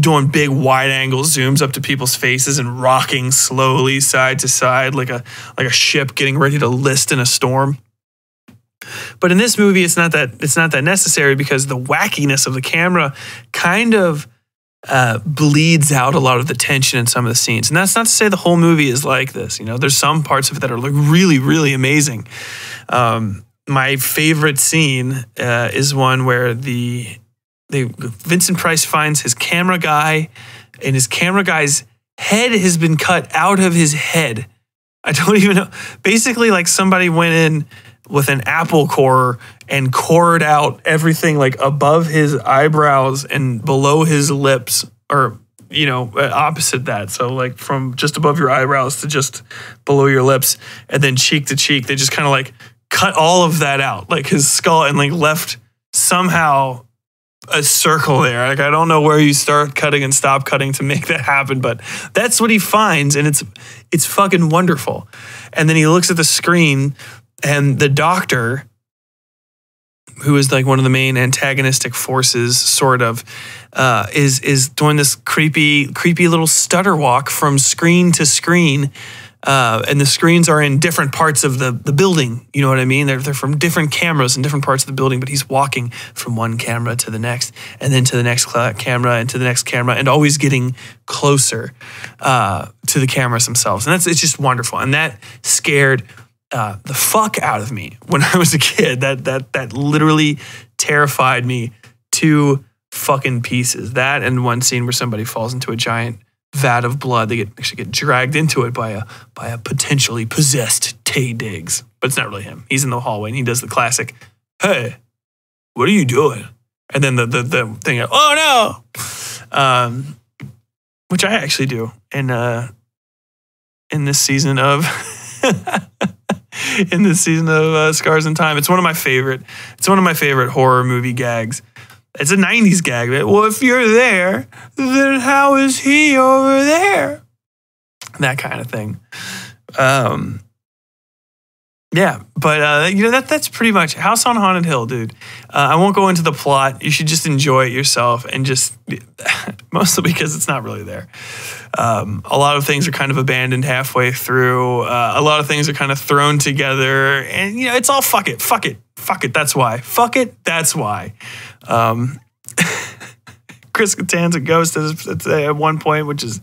doing big wide angle zooms up to people's faces and rocking slowly side to side like a ship getting ready to list in a storm. But in this movie, it's not that necessary, because the wackiness of the camera kind of bleeds out a lot of the tension in some of the scenes. And that's not to say the whole movie is like this. There's some parts of it that are like really, really amazing. My favorite scene is one where Vincent Price finds his camera guy, and his camera guy's head has been cut out of his head. I don't even know. Basically, like somebody went in with an apple core and cored out everything like above his eyebrows and below his lips, or, opposite that. So like from just above your eyebrows to just below your lips, and then cheek to cheek. They just kind of like cut all of that out, like his skull, and like left somehow a circle there. Like I don't know where you start cutting and stop cutting to make that happen, but that's what he finds, and it's fucking wonderful. And then he looks at the screen, and the doctor, who is like one of the main antagonistic forces, sort of, is doing this creepy little stutter walk from screen to screen. And the screens are in different parts of the building. You know what I mean? They're from different cameras in different parts of the building, but he's walking from one camera to the next, and then to the next camera, and to the next camera, and always getting closer to the cameras themselves. And it's just wonderful. And that scared the fuck out of me when I was a kid. That literally terrified me to fucking pieces. That and one scene where somebody falls into a giant vat of blood. They actually get dragged into it by a potentially possessed Taye Diggs. But it's not really him. He's in the hallway and he does the classic, "Hey, what are you doing?" And then the thing, "Oh no," which I actually do in this season of Scars in Time. It's one of my favorite horror movie gags. It's a 90s gag. Well, if you're there, then how is he over there? That kind of thing. Yeah, but that's pretty much House on Haunted Hill, dude. I won't go into the plot. You should just enjoy it yourself, and just mostly because it's not really there. A lot of things are kind of abandoned halfway through. A lot of things are kind of thrown together, and it's all fuck it. That's why. Fuck it. That's why. Chris Kattan's a ghost at one point, which is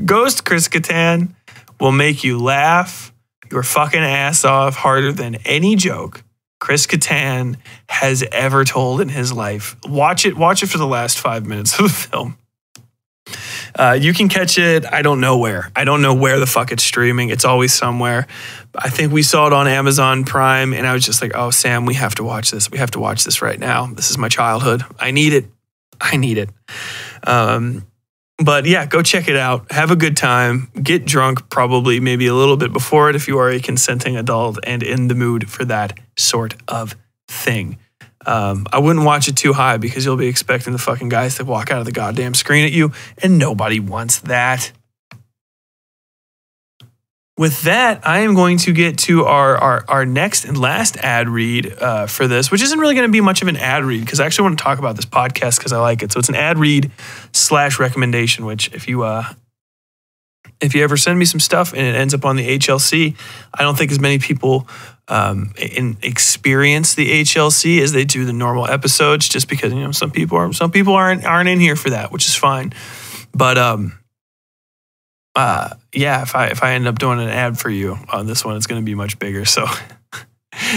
Ghost Chris Kattan will make you laugh your fucking ass off harder than any joke Chris Kattan has ever told in his life. Watch it for the last 5 minutes of the film. You can catch it. I don't know where the fuck it's streaming. It's always somewhere. I think we saw it on Amazon Prime, and I was just like, "Oh, Sam, we have to watch this. We have to watch this right now. This is my childhood. I need it. But yeah, go check it out. Have a good time. Get drunk, probably maybe a little bit before it if you are a consenting adult and in the mood for that sort of thing. I wouldn't watch it too high because you'll be expecting the fucking guys to walk out of the goddamn screen at you, and nobody wants that. With that, I am going to get to our next and last ad read for this, which isn't really going to be much of an ad read because I actually want to talk about this podcast because I like it. So it's an ad read / recommendation, which if you ever send me some stuff and it ends up on the HLC, I don't think as many people experience the HLC as they do the normal episodes, just because some people aren't in here for that, which is fine. But yeah, if I end up doing an ad for you on this one, it's going to be much bigger. So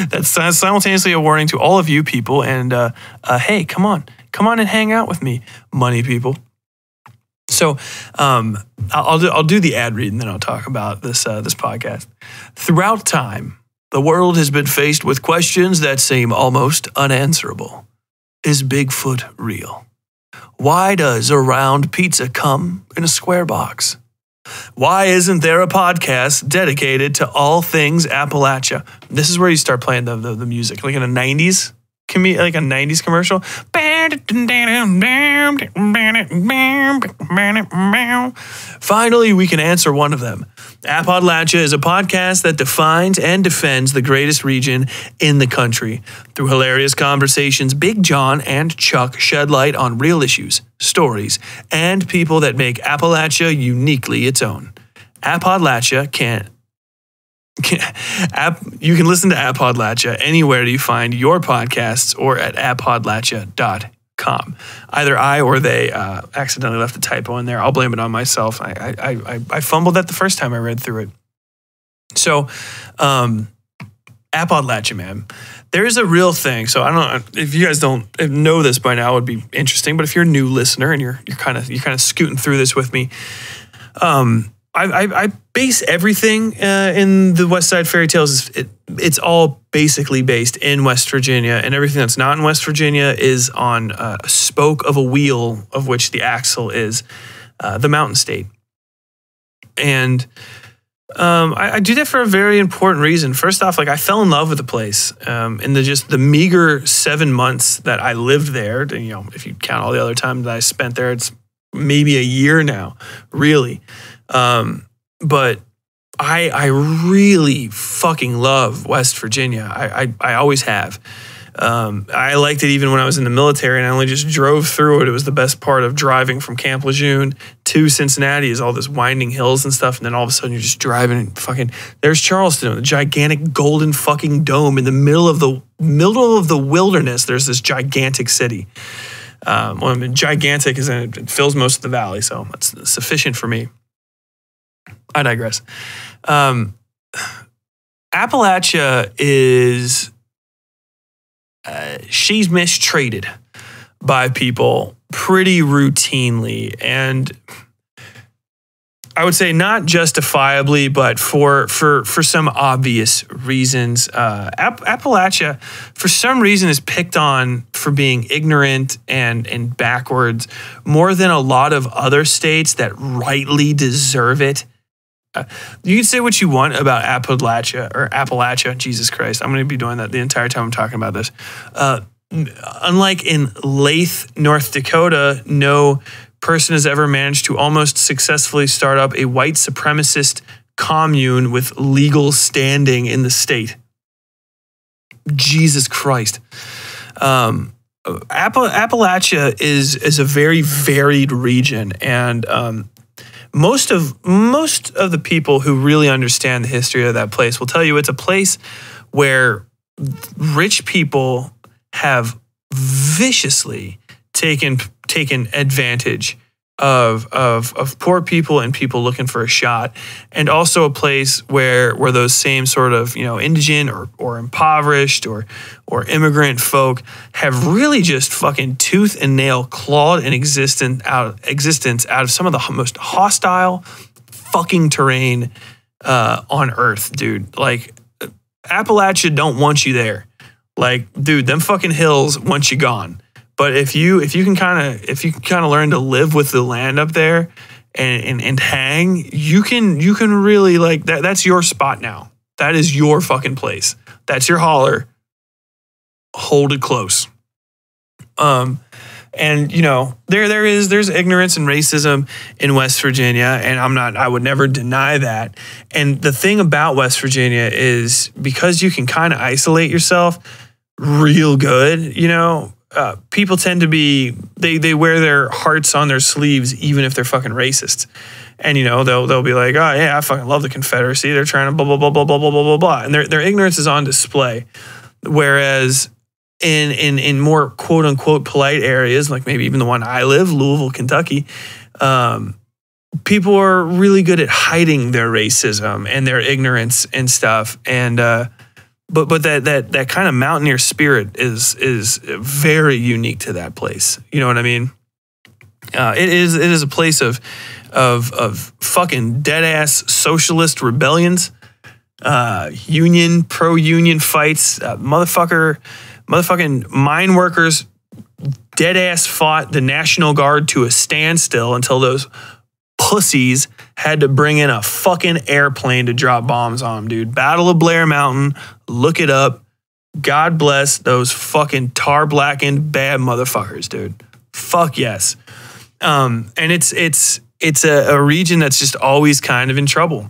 that's simultaneously a warning to all of you people. And hey, come on and hang out with me, money people. So I'll do the ad read and then I'll talk about this podcast. Throughout time, the world has been faced with questions that seem almost unanswerable. Is Bigfoot real? Why does a round pizza come in a square box? Why isn't there a podcast dedicated to all things Appalachia? This is where you start playing the music, like in a 90s commercial. Finally, we can answer one of them. Appalachia is a podcast that defines and defends the greatest region in the country. Through hilarious conversations, Big John and Chuck shed light on real issues, stories, and people that make Appalachia uniquely its own. Appalachia you can listen to Appalachia anywhere you find your podcasts or at appalachia.com. Either I or they accidentally left a typo in there. I'll blame it on myself. I fumbled that the first time I read through it. So, Appalachia, man. There's a real thing. So I don't know if you guys don't know this by now, it would be interesting. But if you're a new listener and you're kind of scooting through this with me, I base everything in the Westside Fairytales. It's all basically based in West Virginia, and everything that's not in West Virginia is on a spoke of a wheel, of which the axle is the Mountain State. And I do that for a very important reason. First off, I fell in love with the place in the meager 7 months that I lived there. If you count all the other time that I spent there, it's maybe a year now, really. But I really fucking love West Virginia. I always have. I liked it even when I was in the military and I only just drove through it. It was the best part of driving from Camp Lejeune to Cincinnati is all this winding hills and stuff. And then all of a sudden you're just driving and there's Charleston, the gigantic golden fucking dome in the middle of the wilderness. There's this gigantic city. Gigantic it fills most of the valley. So that's sufficient for me. I digress. Appalachia is she's mistreated by people pretty routinely, and I would say not justifiably, but for some obvious reasons. Appalachia, for some reason, is picked on for being ignorant and backwards more than a lot of other states that rightly deserve it. You can say what you want about Appalachia. Jesus Christ, I'm going to be doing that the entire time I'm talking about this. Unlike in Lathe, North Dakota, no person has ever managed to almost successfully start up a white supremacist commune with legal standing in the state. Jesus Christ. Appalachia is a very varied region, and most of the people who really understand the history of that place will tell you it's a place where rich people have viciously taken advantage of poor people and people looking for a shot, and also a place where those same sort of, you know, indigent or impoverished or immigrant folk have really just fucking tooth and nail clawed an existence out of some of the most hostile fucking terrain on earth, dude. Like, Appalachia don't want you there. Like, dude, them fucking hills want you gone. But if you can kind of learn to live with the land up there and hang, you can really, like, that's your spot now. That is your fucking place. That's your holler. Hold it close. And you know, there's ignorance and racism in West Virginia, and I would never deny that. And the thing about West Virginia is, because you can kind of isolate yourself real good, you know, people tend to be, they wear their hearts on their sleeves even if they're fucking racist. And, you know, they'll be like, oh yeah, I fucking love the Confederacy. They're trying to blah, blah, blah, blah, blah, blah, blah, blah, blah. And their ignorance is on display. Whereas in more quote unquote polite areas, like maybe even the one I live, Louisville, Kentucky, people are really good at hiding their racism and their ignorance and stuff. And, But that kind of mountaineer spirit is very unique to that place. You know what I mean? It is a place of fucking dead ass socialist rebellions, pro-union fights, motherfucking mine workers dead ass fought the National Guard to a standstill until those pussies had to bring in a fucking airplane to drop bombs on them, dude. Battle of Blair Mountain, look it up. God bless those fucking tar blackened bad motherfuckers, dude. Fuck yes. And it's a region that's just always kind of in trouble.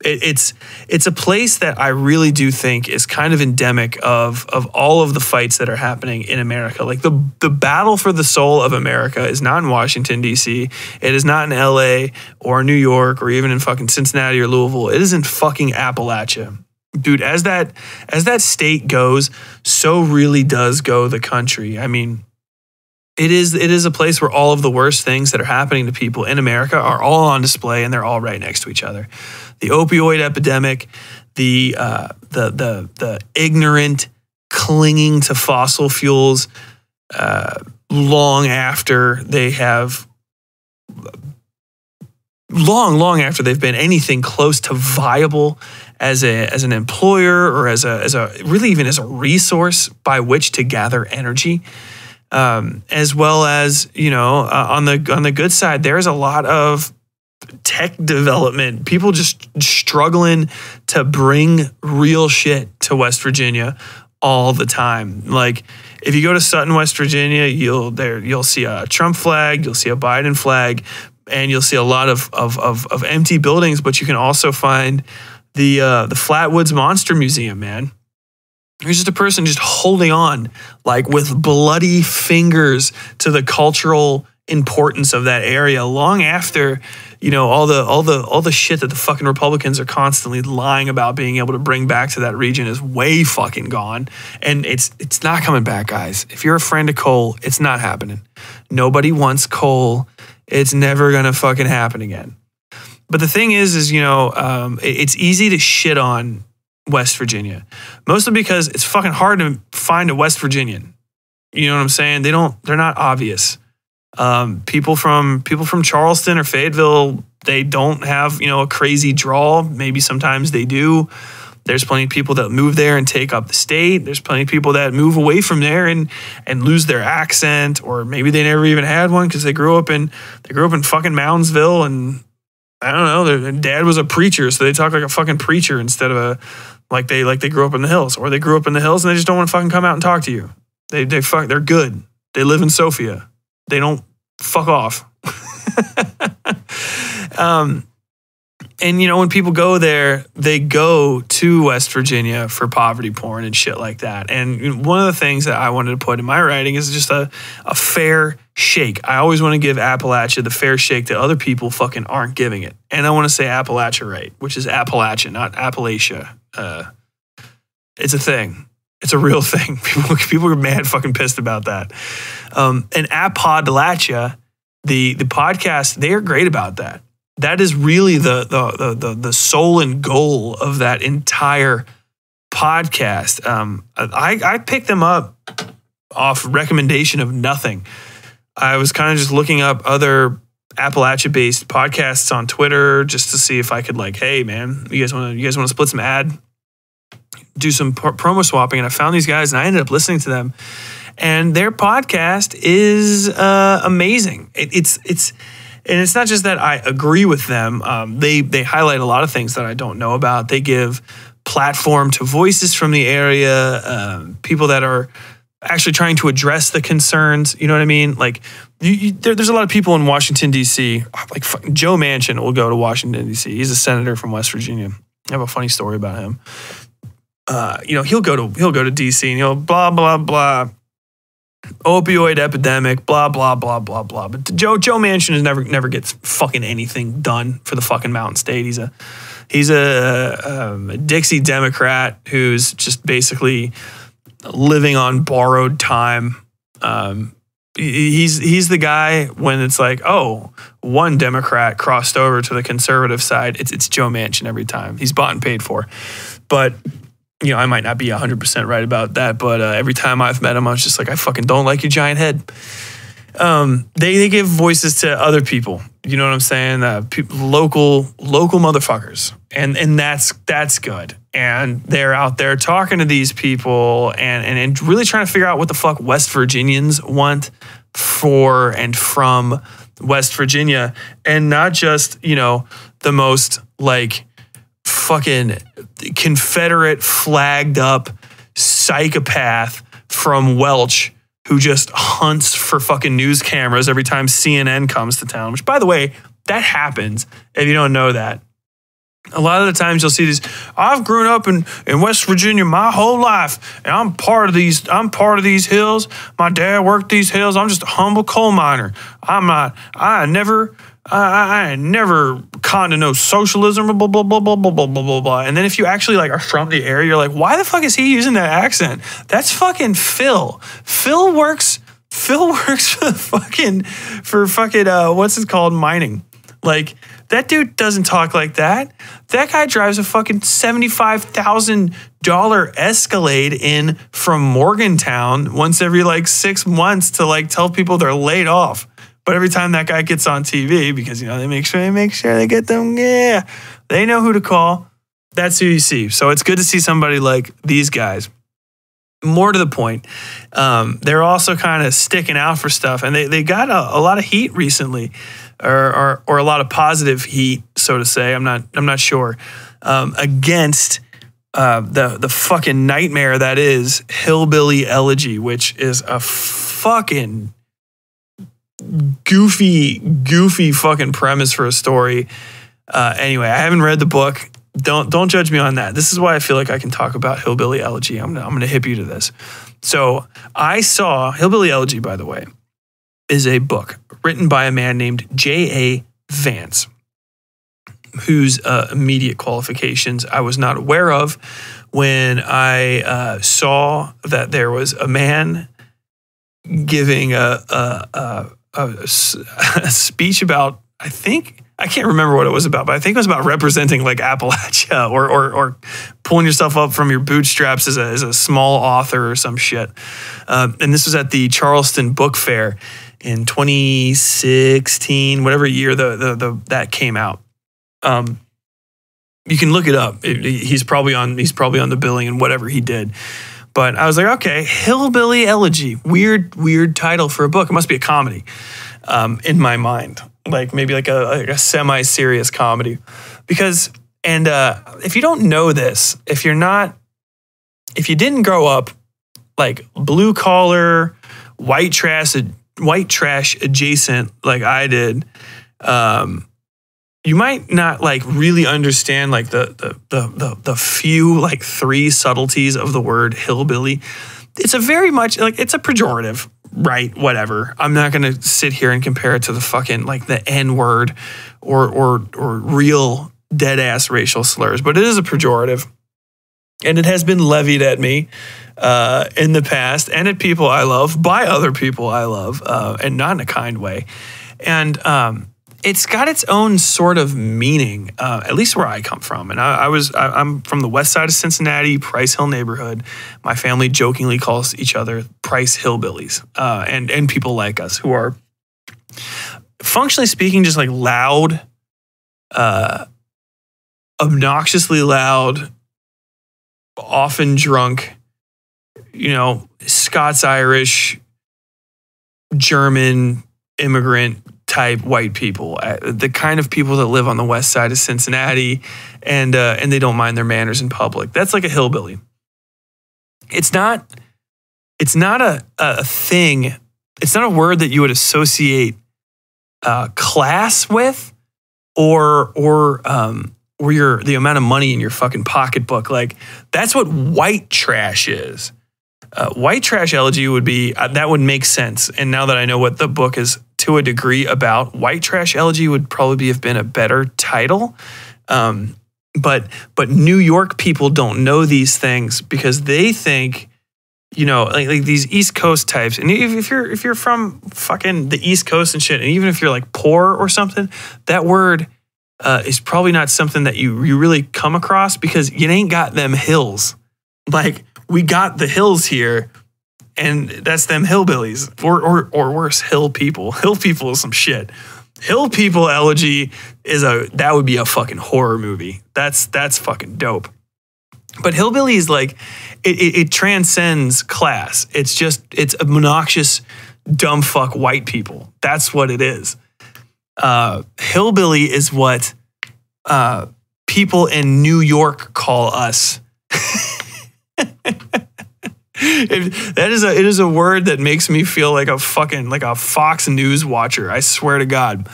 It's a place that I really do think is kind of endemic of all of the fights that are happening in America. Like the battle for the soul of America is not in Washington, D.C. It is not in L.A. or New York or even in fucking Cincinnati or Louisville. It is in fucking Appalachia. Dude, as that state goes, so really does go the country. I mean, it is a place where all of the worst things that are happening to people in America are all on display, and they're all right next to each other. The opioid epidemic, the ignorant clinging to fossil fuels long after they have long after they've been anything close to viable as an employer or as a really even as a resource by which to gather energy. As well as, you know, on the good side, there's a lot of tech development. People just struggling to bring real shit to West Virginia all the time. Like, if you go to Sutton, West Virginia, you'll see a Trump flag, you'll see a Biden flag, and you'll see a lot of empty buildings. But you can also find the Flatwoods Monster Museum, man. There's just a person just holding on, like, with bloody fingers to the cultural importance of that area long after, you know, all the shit that the fucking Republicans are constantly lying about being able to bring back to that region is way fucking gone. And it's not coming back, guys. If you're a friend of coal, it's not happening. Nobody wants coal. It's never gonna fucking happen again. But the thing is, you know, it's easy to shit on West Virginia, mostly because it's fucking hard to find a West Virginian. You know what I'm saying? They're not obvious. People from Charleston or Fayetteville, they don't have, a crazy drawl. Maybe sometimes they do. There's plenty of people that move there and take up the state. There's plenty of people that move away from there and lose their accent, or maybe they never even had one because they grew up in fucking Moundsville, and I don't know, their dad was a preacher, so they talk like a fucking preacher instead of like they grew up in the hills, or they grew up in the hills and they just don't want to fucking come out and talk to you. They're good. They live in Sophia. They don't fuck off. And, when people go there, they go to West Virginia for poverty porn and shit like that. And one of the things that I wanted to put in my writing is just a fair shake. I always want to give Appalachia the fair shake that other people fucking aren't giving it. And I want to say Appalachia right, which is Appalachia, not Appalachia. It's a thing. It's a real thing. People are mad fucking pissed about that. And Appalachia, the podcast, they are great about that. That is really the soul and goal of that entire podcast. I picked them up off recommendation of nothing. I was kind of just looking up other Appalachia-based podcasts on Twitter just to see if I could, like, hey man, you guys want to split some ad, do some promo swapping, and I found these guys and I ended up listening to them, and their podcast is amazing. And it's not just that I agree with them. They highlight a lot of things that I don't know about. They give platform to voices from the area, people that are actually trying to address the concerns. You know what I mean? Like, there's a lot of people in Washington, D.C. Like Joe Manchin will go to Washington, D.C. He's a senator from West Virginia. I have a funny story about him. He'll go to D.C. and he'll blah, blah, blah. Opioid epidemic, blah, blah, blah, blah, blah. But Joe Manchin never gets fucking anything done for the fucking Mountain State. He's a Dixie Democrat who's just basically living on borrowed time. He's the guy when it's like, oh, one Democrat crossed over to the conservative side. It's Joe Manchin every time. He's bought and paid for. But I might not be 100% right about that, but every time I've met him, I was just like, I fucking don't like your giant head. They give voices to other people. You know what I'm saying? Local motherfuckers, and that's good. And they're out there talking to these people and really trying to figure out what the fuck West Virginians want for and from West Virginia, and not just the most like fucking Confederate flagged up psychopath from Welch who just hunts for fucking news cameras every time CNN comes to town, which, by the way, that happens if you don't know that. A lot of the times you'll see these, I've grown up in West Virginia my whole life, and I'm part of these hills. My dad worked these hills. I'm just a humble coal miner. I ain't never conned to no socialism, blah, blah, blah, blah, blah, blah, blah, blah, blah. And then if you actually like are from the area, you're like, why the fuck is he using that accent? That's fucking Phil. Phil works for what's it called? Mining. Like, that dude doesn't talk like that. That guy drives a fucking $75,000 Escalade in from Morgantown once every like 6 months to like tell people they're laid off. But every time that guy gets on TV, because they make sure they get them, they know who to call. That's who you see. So it's good to see somebody like these guys. More to the point, they're also kind of sticking out for stuff, and they got a lot of heat recently, or a lot of positive heat, so to say. I'm not sure, against the fucking nightmare that is Hillbilly Elegy, which is a fucking goofy fucking premise for a story. Anyway, I haven't read the book. Don't judge me on that. This is why I feel like I can talk about Hillbilly Elegy. I'm gonna hip you to this. So I saw Hillbilly Elegy, by the way, is a book written by a man named J.A. Vance, whose immediate qualifications I was not aware of when I saw that there was a man giving a speech about, I think I can't remember what it was about, but I think it was about representing like Appalachia or pulling yourself up from your bootstraps as a small author or some shit. And this was at the Charleston Book Fair in 2016, whatever year that came out. You can look it up. He's probably on the billing and whatever he did. But I was like, okay, Hillbilly Elegy, weird title for a book. It must be a comedy, in my mind, like maybe like a semi-serious comedy, because if you don't know this, if you didn't grow up like blue collar, white trash adjacent like I did, you might not like really understand like the few like 3 subtleties of the word hillbilly. It's a very much like it's a pejorative, right? Whatever. I'm not gonna sit here and compare it to the fucking like the N-word or real dead ass racial slurs, but it is a pejorative, and it has been levied at me in the past and at people I love by other people I love, and not in a kind way, and it's got its own sort of meaning, at least where I come from. And I'm from the west side of Cincinnati, Price Hill neighborhood. My family jokingly calls each other Price Hillbillies, and people like us who are, functionally speaking, just like loud, obnoxiously loud, often drunk, Scots-Irish, German, immigrant type white people, the kind of people that live on the west side of Cincinnati, and they don't mind their manners in public. That's like a hillbilly. It's not a thing. It's not a word that you would associate class with, or the amount of money in your fucking pocketbook. Like that's what white trash is. White trash elegy would be, that would make sense. And now that I know what the book is to a degree about, white trash elegy would probably have been a better title. But New York people don't know these things because they think, like these East Coast types. And if you're from fucking the East Coast and shit, and even if you're like poor or something, that word is probably not something that you really come across because you ain't got them hills. Like, we got the hills here, and that's them hillbillies, or worse, hill people. Hill people is some shit. Hill People Elegy that would be a fucking horror movie. That's fucking dope. But hillbilly is like it transcends class. It's obnoxious, dumb fuck white people. That's what it is. Hillbilly is what people in New York call us. It is a word that makes me feel like a Fox News watcher. I swear to God,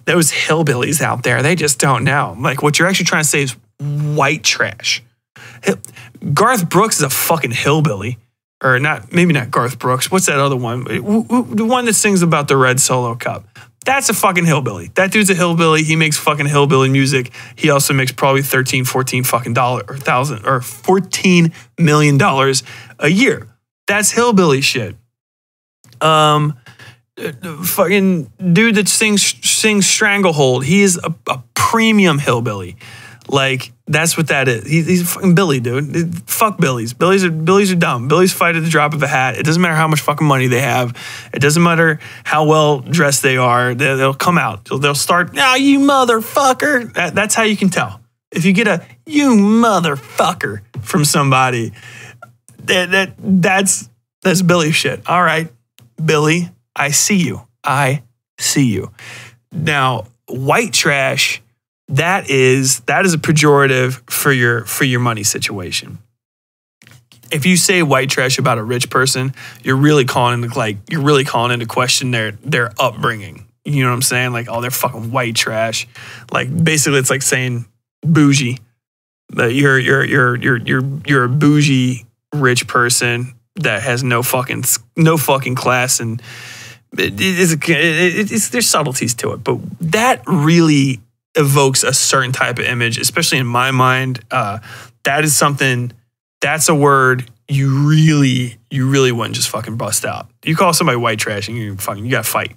those hillbillies out there, they just don't know. Like what you're actually trying to say is white trash. Garth Brooks is a fucking hillbilly, or not? Maybe not Garth Brooks. What's that other one? The one that sings about the red Solo cup. That's a fucking hillbilly. That dude's a hillbilly. He makes fucking hillbilly music. He also makes probably $14 million a year. That's hillbilly shit. Fucking dude that sings Stranglehold. He is a premium hillbilly. Like that's what that is. He's a fucking Billy, dude. Fuck Billies. Billies are dumb. Billies fight at the drop of a hat. It doesn't matter how much fucking money they have. It doesn't matter how well dressed they are. They'll come out. They'll start. Oh, you motherfucker. That's how you can tell. If you get a you motherfucker from somebody, that's Billy shit. All right, Billy, I see you. I see you. Now, white trash. That is a pejorative for your money situation. If you say white trash about a rich person, you're really calling into question their upbringing. You know what I'm saying? Like, oh, they're fucking white trash. Like basically, it's like saying bougie. That you're a bougie rich person that has no fucking class, and there's subtleties to it, but that really evokes a certain type of image, especially in my mind. That is something. That's a word you really wouldn't just fucking bust out. You call somebody white trash and you gotta fight.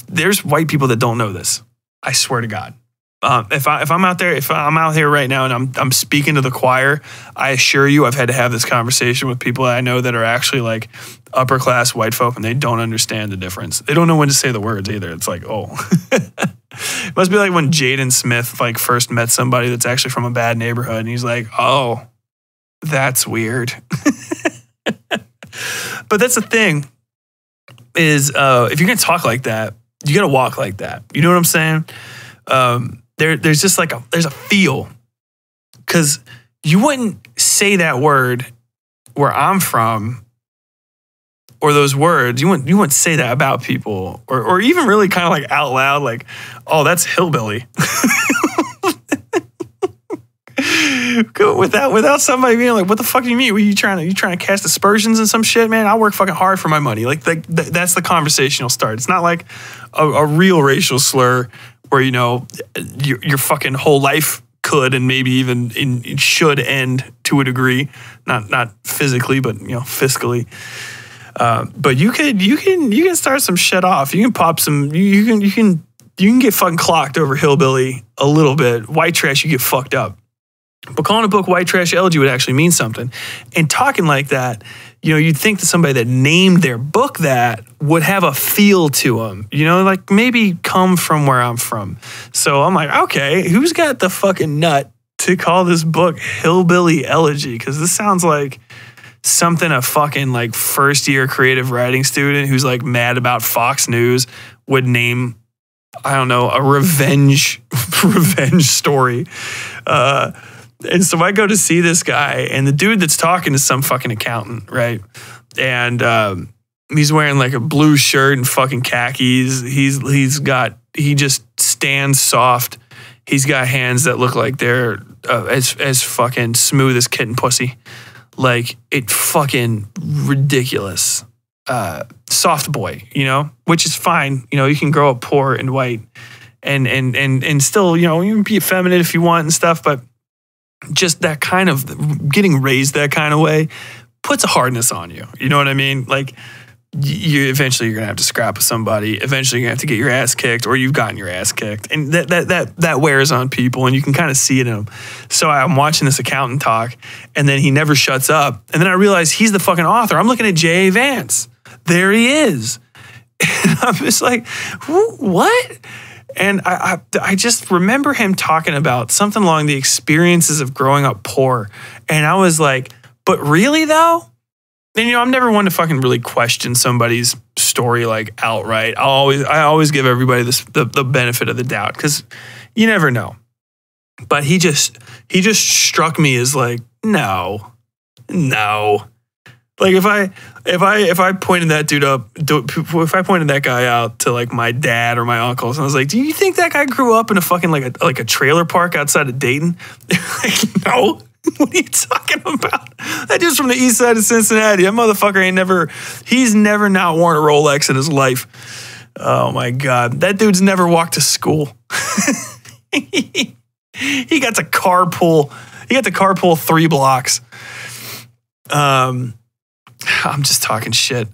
There's white people that don't know this. I swear to God. If I'm out here right now and I'm speaking to the choir, I assure you I've had to have this conversation with people I know that are actually like upper class white folk, and they don't understand the difference. They don't know when to say the words either. It's like, oh, it must be like when Jaden Smith like first met somebody that's actually from a bad neighborhood, and he's like, oh, that's weird. But that's the thing is, if you're gonna talk like that, you gotta walk like that. You know what I'm saying? There's just like there's a feel, because you wouldn't say that word where I'm from, or those words, you wouldn't say that about people, or even really kind of like out loud, like, oh, that's hillbilly. Without somebody being like, what the fuck do you mean? Are you trying to cast aspersions and some shit, man? I work fucking hard for my money. Like that's the conversation will start. It's not like a real racial slur where, you know, your fucking whole life could and maybe even should end to a degree, not physically, but, you know, fiscally. But you can start some shit off. You can pop some. You can get fucking clocked over hillbilly a little bit. White trash, you get fucked up. But calling a book White Trash Elegy would actually mean something. And talking like that, you know, you'd think that somebody that named their book that would have a feel to them, you know, like maybe come from where I'm from. So I'm like, okay, who's got the fucking nut to call this book Hillbilly Elegy? Because this sounds like something a fucking like first year creative writing student who's like mad about Fox News would name, I don't know, a revenge story. And so I go to see this guy, and the dude that's talking is some fucking accountant, right? And he's wearing like a blue shirt and fucking khakis. He just stands soft. He's got hands that look like they're as fucking smooth as kitten pussy. Like, it fucking ridiculous. Soft boy, you know, which is fine. You know, you can grow up poor and white and still, you know, you can be effeminate if you want and stuff, but just that kind of getting raised that kind of way puts a hardness on you. You know what I mean? Like, you're going to have to scrap with somebody. Eventually you're going to have to get your ass kicked, or you've gotten your ass kicked. And that wears on people, and you can kind of see it in them. So I'm watching this accountant talk, and then he never shuts up. And then I realize he's the fucking author. I'm looking at J.A. Vance. There he is. And I'm just like, what? And I just remember him talking about something along the experiences of growing up poor. And I was like, but really though? And, you know, I'm never one to fucking really question somebody's story like outright. I always give everybody the benefit of the doubt, because you never know. But he just struck me as like, no. Like if I pointed that dude up, if I pointed that guy out to like my dad or my uncles, and I was like, do you think that guy grew up in a fucking like a trailer park outside of Dayton? Like, no. What are you talking about? That dude's from the east side of Cincinnati. That motherfucker he's never not worn a Rolex in his life. Oh my God. That dude's never walked to school. He got to carpool. He got to carpool 3 blocks. I'm just talking shit.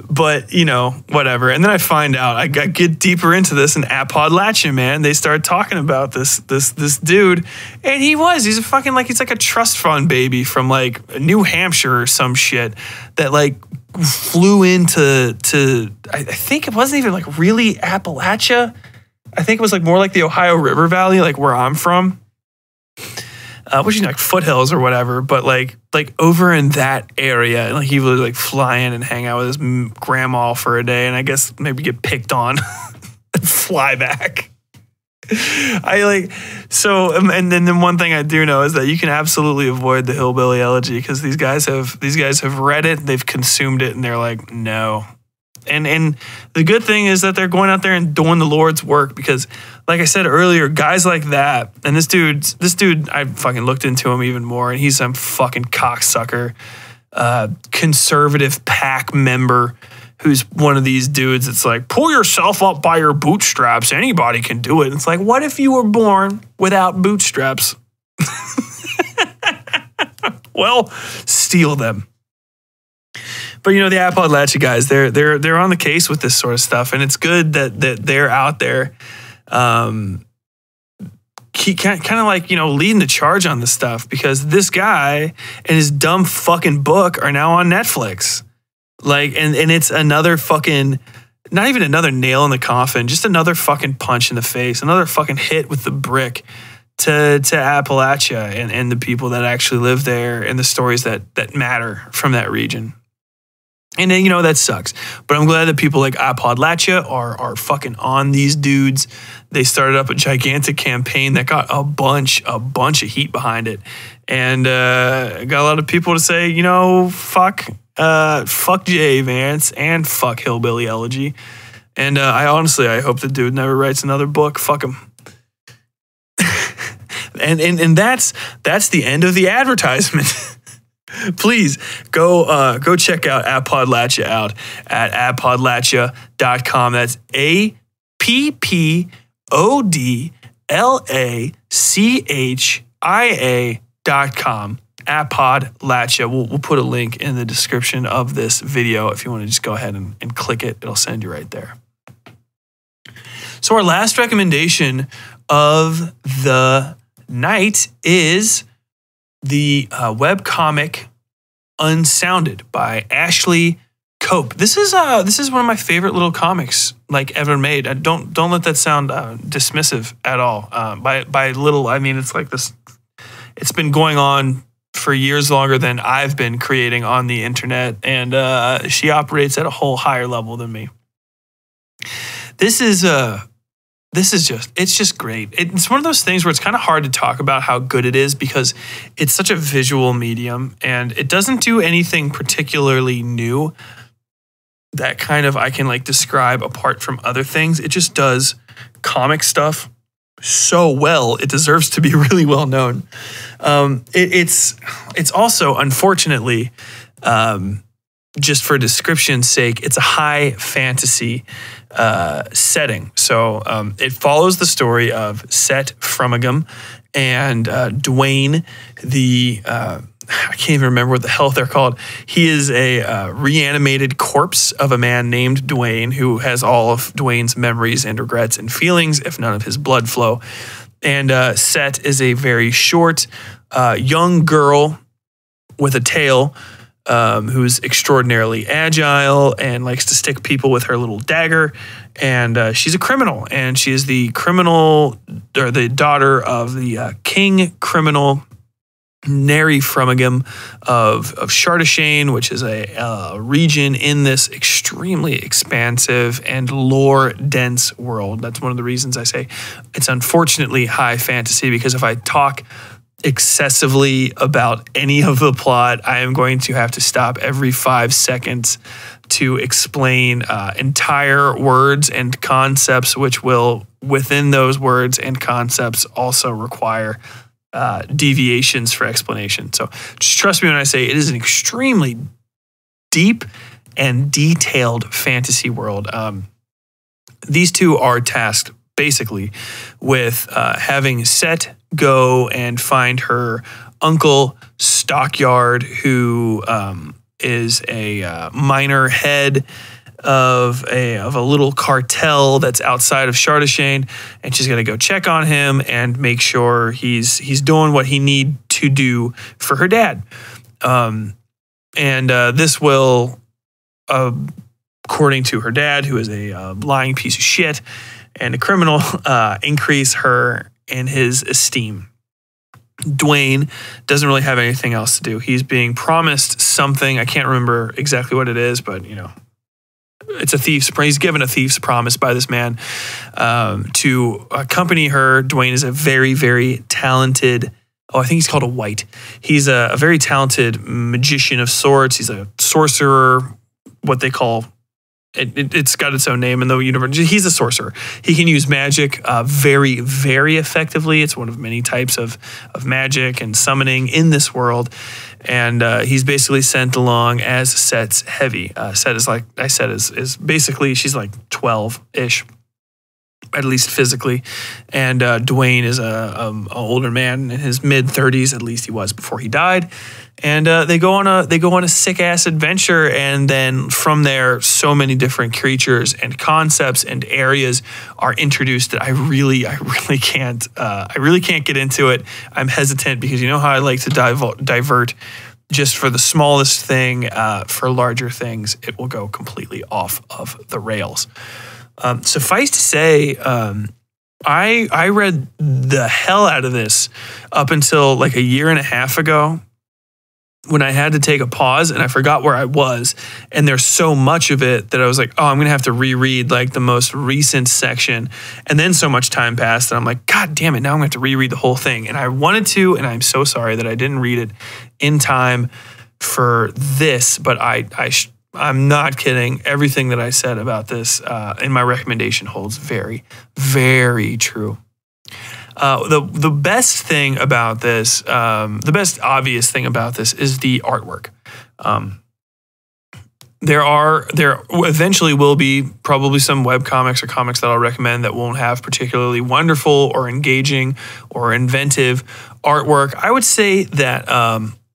But, you know, whatever. And then I find out, I get deeper into this, and Appalachia, man, they start talking about this dude. And he's a fucking, like, he's like a trust fund baby from like New Hampshire or some shit that like flew into, I think it wasn't even like really Appalachia. I think it was like more like the Ohio River Valley, like where I'm from. Which is like foothills or whatever, but like over in that area, like he would like fly in and hang out with his grandma for a day, and I guess maybe get picked on and fly back. And then one thing I do know is that you can absolutely avoid the Hillbilly Elegy, because these guys have read it, they've consumed it, and they're like, no. And the good thing is that they're going out there and doing the Lord's work, because like I said earlier, guys like that, and this dude, I fucking looked into him even more, and he's some fucking cocksucker, conservative PAC member who's one of these dudes that's like, pull yourself up by your bootstraps. Anybody can do it. And it's like, what if you were born without bootstraps? Well, steal them. But, you know, the Appalachia guys, they're on the case with this sort of stuff, and it's good that they're out there kind of like, leading the charge on this stuff, because this guy and his dumb fucking book are now on Netflix. Like, and it's another fucking, not even another nail in the coffin, just another fucking punch in the face, another fucking hit with the brick to Appalachia and the people that actually live there and the stories that matter from that region. And then, that sucks. But I'm glad that people like Appalachia are fucking on these dudes. They started up a gigantic campaign that got a bunch of heat behind it. And got a lot of people to say, fuck Jay Vance and fuck Hillbilly Elegy. And I hope the dude never writes another book. Fuck him. and that's the end of the advertisement. Please go check out Appalachia out at appodlachia.com. That's appodlachia.com. Appalachia. We'll put a link in the description of this video if you want to just go ahead and click it. It'll send you right there. So our last recommendation of the night is the webcomic Unsounded by Ashley Cope. This is one of my favorite little comics like ever made. Don't let that sound dismissive at all. By little, I mean it's like this. It's been going on for years longer than I've been creating on the internet, and she operates at a whole higher level than me. It's just great. It's one of those things where it's kind of hard to talk about how good it is because it's such a visual medium and it doesn't do anything particularly new that kind of I can like describe apart from other things. It just does comic stuff so well. It deserves to be really well known. It's also, unfortunately, just for description's sake, it's a high fantasy setting. So it follows the story of Set Frumagum and Dwayne, I can't even remember what the hell they're called. He is a reanimated corpse of a man named Dwayne who has all of Dwayne's memories and regrets and feelings, if none of his blood flow. And Set is a very short, young girl with a tail who's extraordinarily agile and likes to stick people with her little dagger. And she's a criminal, and she is the daughter of the king criminal Nary Frumagum of Shardashane, which is a region in this extremely expansive and lore-dense world. That's one of the reasons I say it's unfortunately high fantasy, because if I talk excessively about any of the plot, I am going to have to stop every 5 seconds to explain entire words and concepts, which will, within those words and concepts, also require deviations for explanation. So just trust me when I say it is an extremely deep and detailed fantasy world. These two are tasked basically with having Set go and find her uncle Stockyard, who is a minor head of a little cartel that's outside of Shardashane, and she's gonna go check on him and make sure he's doing what he need to do for her dad. This will, according to her dad, who is a lying piece of shit and a criminal, increase her in his esteem. Dwayne doesn't really have anything else to do. He's being promised something. I can't remember exactly what it is, but it's a thief's. He's given a thief's promise by this man to accompany her. Dwayne is a very, very talented. I think he's called a White. He's a very talented magician of sorts. He's a sorcerer, what they call. It's got its own name in the universe. He's a sorcerer. He can use magic very, very effectively. It's one of many types of magic and summoning in this world. And he's basically sent along as Set's heavy. Set is, like I said, is basically, she's like 12-ish. at least physically. And Dwayne is a older man in his mid-30s, at least he was before he died. And they go on a sick-ass adventure, and then from there, so many different creatures and concepts and areas are introduced that I really can't get into it. I'm hesitant because you know how I like to divert just for the smallest thing. For larger things, it will go completely off of the rails. Suffice to say, I read the hell out of this up until like a year and a half ago when I had to take a pause and I forgot where I was. And there's so much of it that I was like, oh, I'm going to have to reread like the most recent section. And then so much time passed that I'm like, God damn it, now I'm going to have to reread the whole thing. And I wanted to, and I'm so sorry that I didn't read it in time for this, but I'm not kidding. Everything that I said about this in my recommendation holds very, very true. The best thing about this, the best obvious thing about this is the artwork. There eventually will be probably some web comics or comics that I'll recommend that won't have particularly wonderful or engaging or inventive artwork. I would say that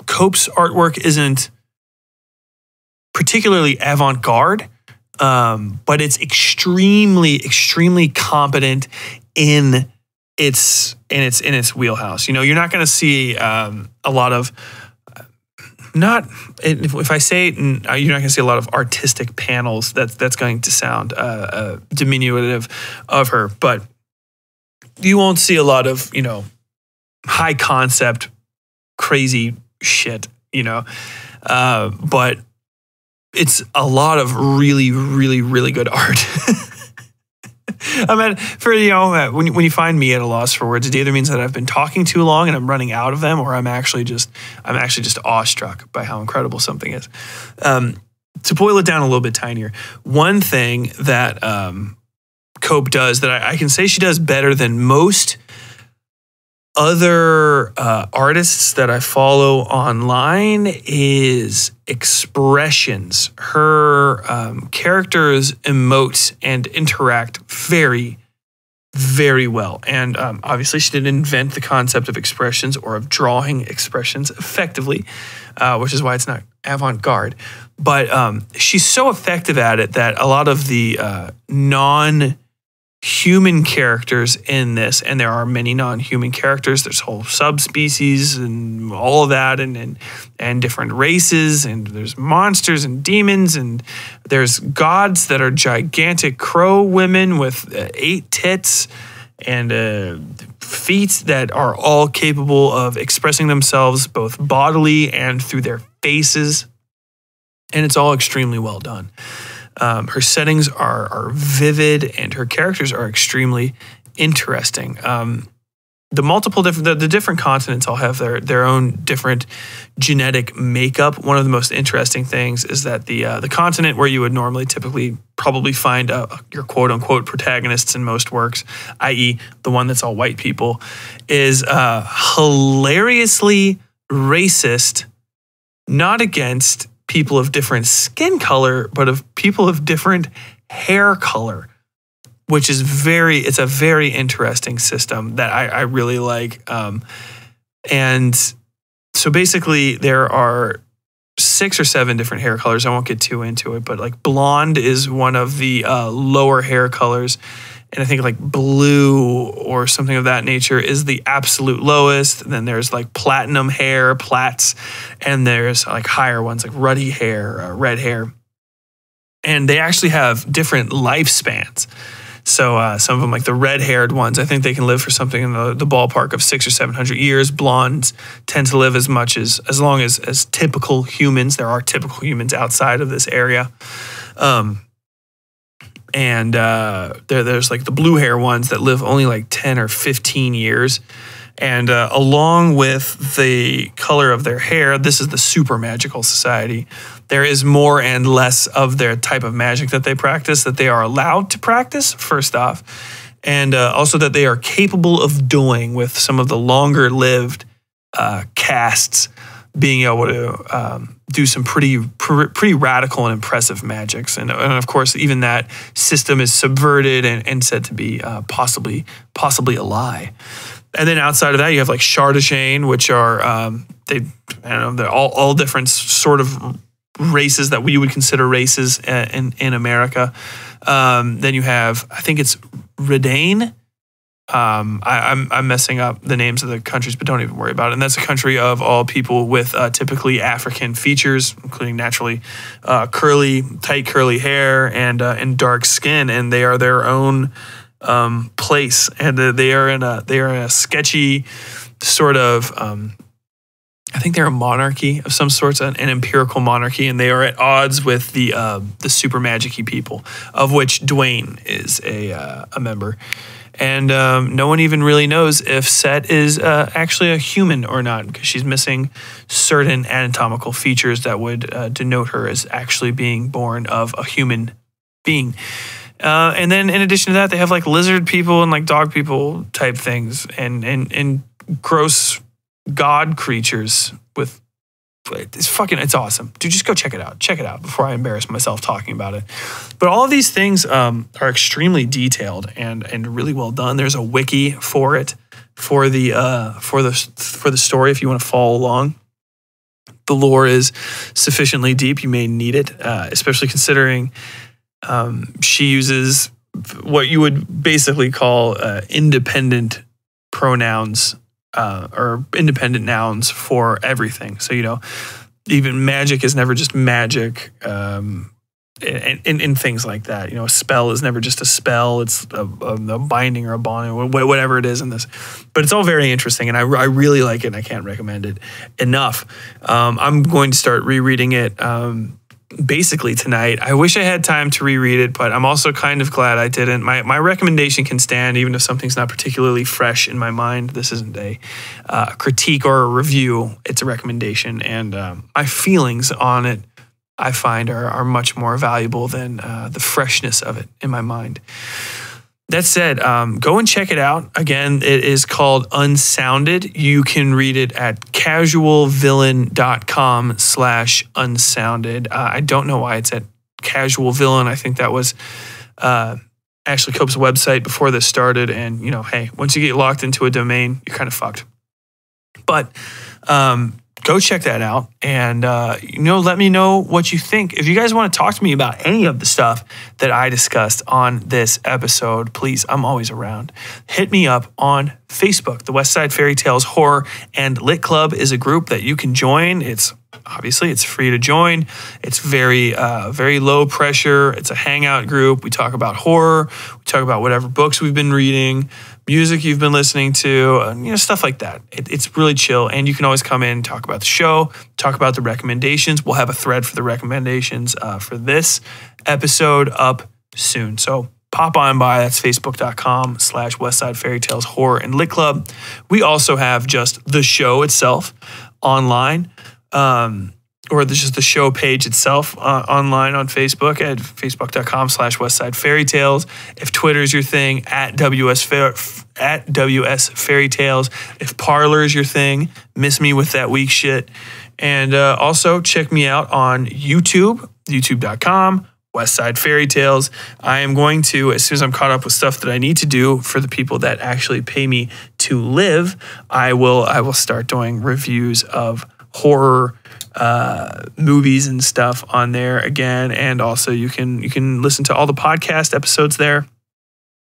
Cope's artwork isn't particularly avant-garde, but it's extremely, extremely competent in its wheelhouse. You know, you're not going to see a lot of if I say it, you're not going to see a lot of artistic panels. That's going to sound diminutive of her, but you won't see a lot of high concept, crazy shit. But it's a lot of really, really, really good art. When you find me at a loss for words, it either means that I've been talking too long and I'm running out of them, or I'm actually just awestruck by how incredible something is. To boil it down a little bit tinier, one thing that Cope does that I can say she does better than most other artists that I follow online is expressions. Her characters emote and interact very, very well. And obviously she didn't invent the concept of expressions or of drawing expressions effectively, which is why it's not avant-garde. But she's so effective at it that a lot of the non-human characters in this, and there are many non-human characters, there's whole subspecies and all of that, and different races, and there's monsters and demons, and there's gods that are gigantic crow women with 8 tits and feet that are all capable of expressing themselves both bodily and through their faces, and it's all extremely well done. Her settings are vivid, and her characters are extremely interesting. The different continents all have their own different genetic makeup. One of the most interesting things is that the continent where you would normally typically probably find your quote unquote protagonists in most works, i.e. the one that's all white people, is hilariously racist, not against people of different skin color, but of people of different hair color, which is it's a very interesting system that I really like. And so basically there are 6 or 7 different hair colors. I won't get too into it, but like blonde is one of the lower hair colors. And I think like blue or something of that nature is the absolute lowest. And then there's like platinum hair, plats, and there's like higher ones like ruddy hair, red hair. And they actually have different lifespans. So some of them, like the red-haired ones, I think they can live for something in the ballpark of 600 or 700 years. Blondes tend to live as long as typical humans. There are typical humans outside of this area. And there's like the blue hair ones that live only like 10 or 15 years. And along with the color of their hair, this is the super magical society. There is more and less of their type of magic that they practice, that they are allowed to practice, first off. And also that they are capable of doing with some of the longer lived castes being able to do some pretty radical and impressive magics. And of course, even that system is subverted and said to be possibly a lie. And then outside of that, you have like Shardashane, which are they're all different sort of races that we would consider races in America. Then you have, I think it's Redane. I'm messing up the names of the countries, but don't even worry about it. And that's a country of all people with typically African features, including naturally tight curly hair and dark skin, and they are their own place, and they are in a sketchy sort of. I think they're a monarchy of some sorts, an empirical monarchy, and they are at odds with the super magic-y people, of which Dwayne is a member. And no one even really knows if Set is actually a human or not, because she's missing certain anatomical features that would denote her as actually being born of a human being. And then in addition to that, they have like lizard people and like dog people type things and gross god creatures with it's awesome. Dude, just go check it out. Check it out before I embarrass myself talking about it. But all of these things are extremely detailed and really well done. There's a wiki for it, for the story if you want to follow along. The lore is sufficiently deep. You may need it, especially considering she uses what you would basically call independent pronouns or independent nouns for everything. So, even magic is never just magic and things like that. A spell is never just a spell. It's a binding or a bond, whatever it is in this. But it's all very interesting, and I really like it, and I can't recommend it enough. I'm going to start rereading it basically tonight. I wish I had time to reread it, but I'm also kind of glad I didn't. My recommendation can stand even if something's not particularly fresh in my mind. This isn't a critique or a review. It's a recommendation, and my feelings on it, I find, are much more valuable than the freshness of it in my mind. That said, go and check it out. Again, it is called Unsounded. You can read it at casualvillain.com/unsounded. I don't know why it's at Casual Villain. I think that was Ashley Cope's website before this started. And, hey, once you get locked into a domain, you're kind of fucked. But go check that out and, let me know what you think. If you guys want to talk to me about any of the stuff that I discussed on this episode, please, I'm always around. Hit me up on Facebook. The Westside Fairytales Horror and Lit Club is a group that you can join. It's free to join. It's very low pressure. It's a hangout group. We talk about horror. We talk about whatever books we've been reading, music you've been listening to, stuff like that. It's really chill, and you can always come in and talk about the show, talk about the recommendations. We'll have a thread for the recommendations for this episode up soon. So pop on by. That's facebook.com/Westside Fairytales Horror and Lit Club. We also have just the show itself online, or just the show page itself online on Facebook at facebook.com/Westside Fairytales. If Twitter's your thing, at WS Fairytales. If Parler is your thing, miss me with that weak shit. And also check me out on YouTube, youtube.com. Westside Fairytales. I am going to, as soon as I'm caught up with stuff that I need to do for the people that actually pay me to live, I will start doing reviews of horror movies and stuff on there again. And also you can listen to all the podcast episodes there.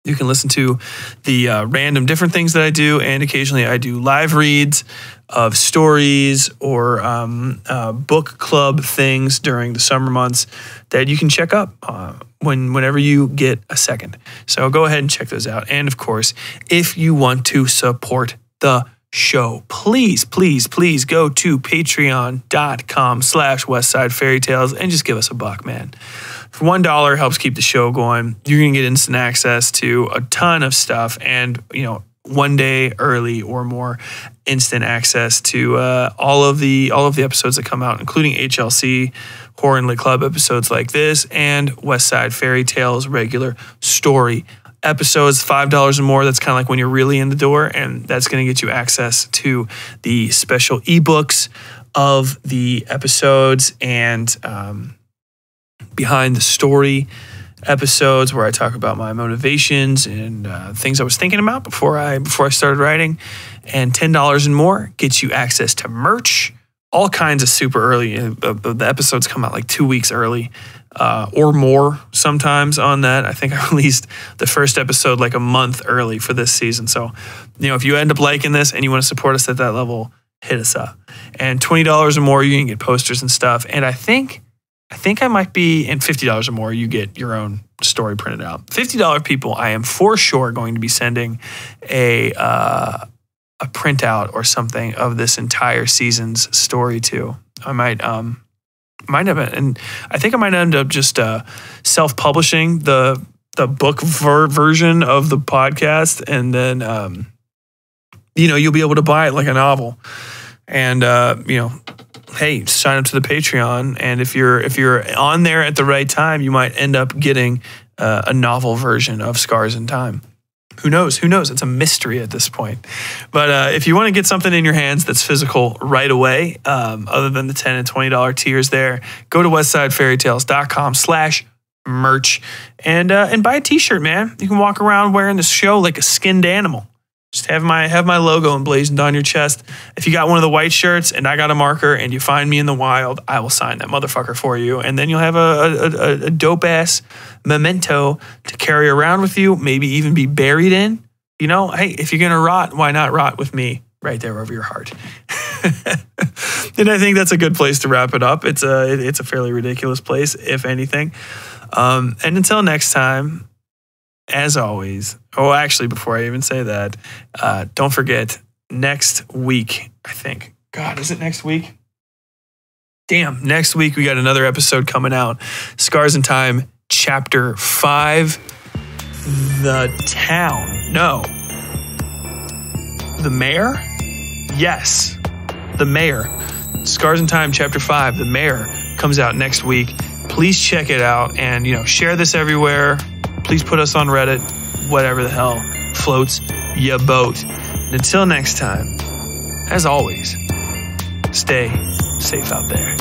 You can listen to the random different things that I do, and occasionally I do live reads of stories or book club things during the summer months that you can check up whenever you get a second. So go ahead and check those out. And of course, if you want to support the show, please go to patreon.com/Westside Fairytales and just give us $1, man. For $1 helps keep the show going. You're going to get instant access to a ton of stuff, and 1 day early or more instant access to all of the episodes that come out, including HLC Horror and Lit Club episodes like this, and Westside Fairytales regular story episodes. $5 or more, that's kind of like when you're really in the door, and that's going to get you access to the special ebooks of the episodes and behind the story episodes where I talk about my motivations and things I was thinking about before I started writing. And $10 and more gets you access to merch, all kinds of super early. The episodes come out like 2 weeks early or more sometimes on that. I think I released the first episode like a month early for this season. So, if you end up liking this and you want to support us at that level, hit us up. And $20 or more, you can get posters and stuff. And I think I might be, and $50 or more, you get your own story printed out. $50 people, I am for sure going to be sending a printout or something of this entire season's story to. I might have it, and I think I might end up just self-publishing the book version of the podcast, and then you'll be able to buy it like a novel, and hey, sign up to the Patreon, and if you're on there at the right time, you might end up getting a novel version of Scars in Time. Who knows? It's a mystery at this point. But if you want to get something in your hands that's physical right away, other than the $10 and $20 tiers there, go to westsidefairytales.com/merch and buy a t-shirt, man. You can walk around wearing this show like a skinned animal. Just have my logo emblazoned on your chest. If you got one of the white shirts and I got a marker and you find me in the wild, I will sign that motherfucker for you. And then you'll have a dope-ass memento to carry around with you, maybe even be buried in. Hey, if you're going to rot, why not rot with me right there over your heart? And I think that's a good place to wrap it up. It's a fairly ridiculous place, if anything. And until next time, as always, actually, before I even say that, don't forget, next week, I think. God, is it next week? Damn, next week we got another episode coming out. Scars in Time, Chapter 5, The Town. No. The Mayor? Yes. The Mayor. Scars in Time, Chapter 5, The Mayor comes out next week. Please check it out and, share this everywhere. Please put us on Reddit, whatever the hell floats your boat. And until next time, as always, stay safe out there.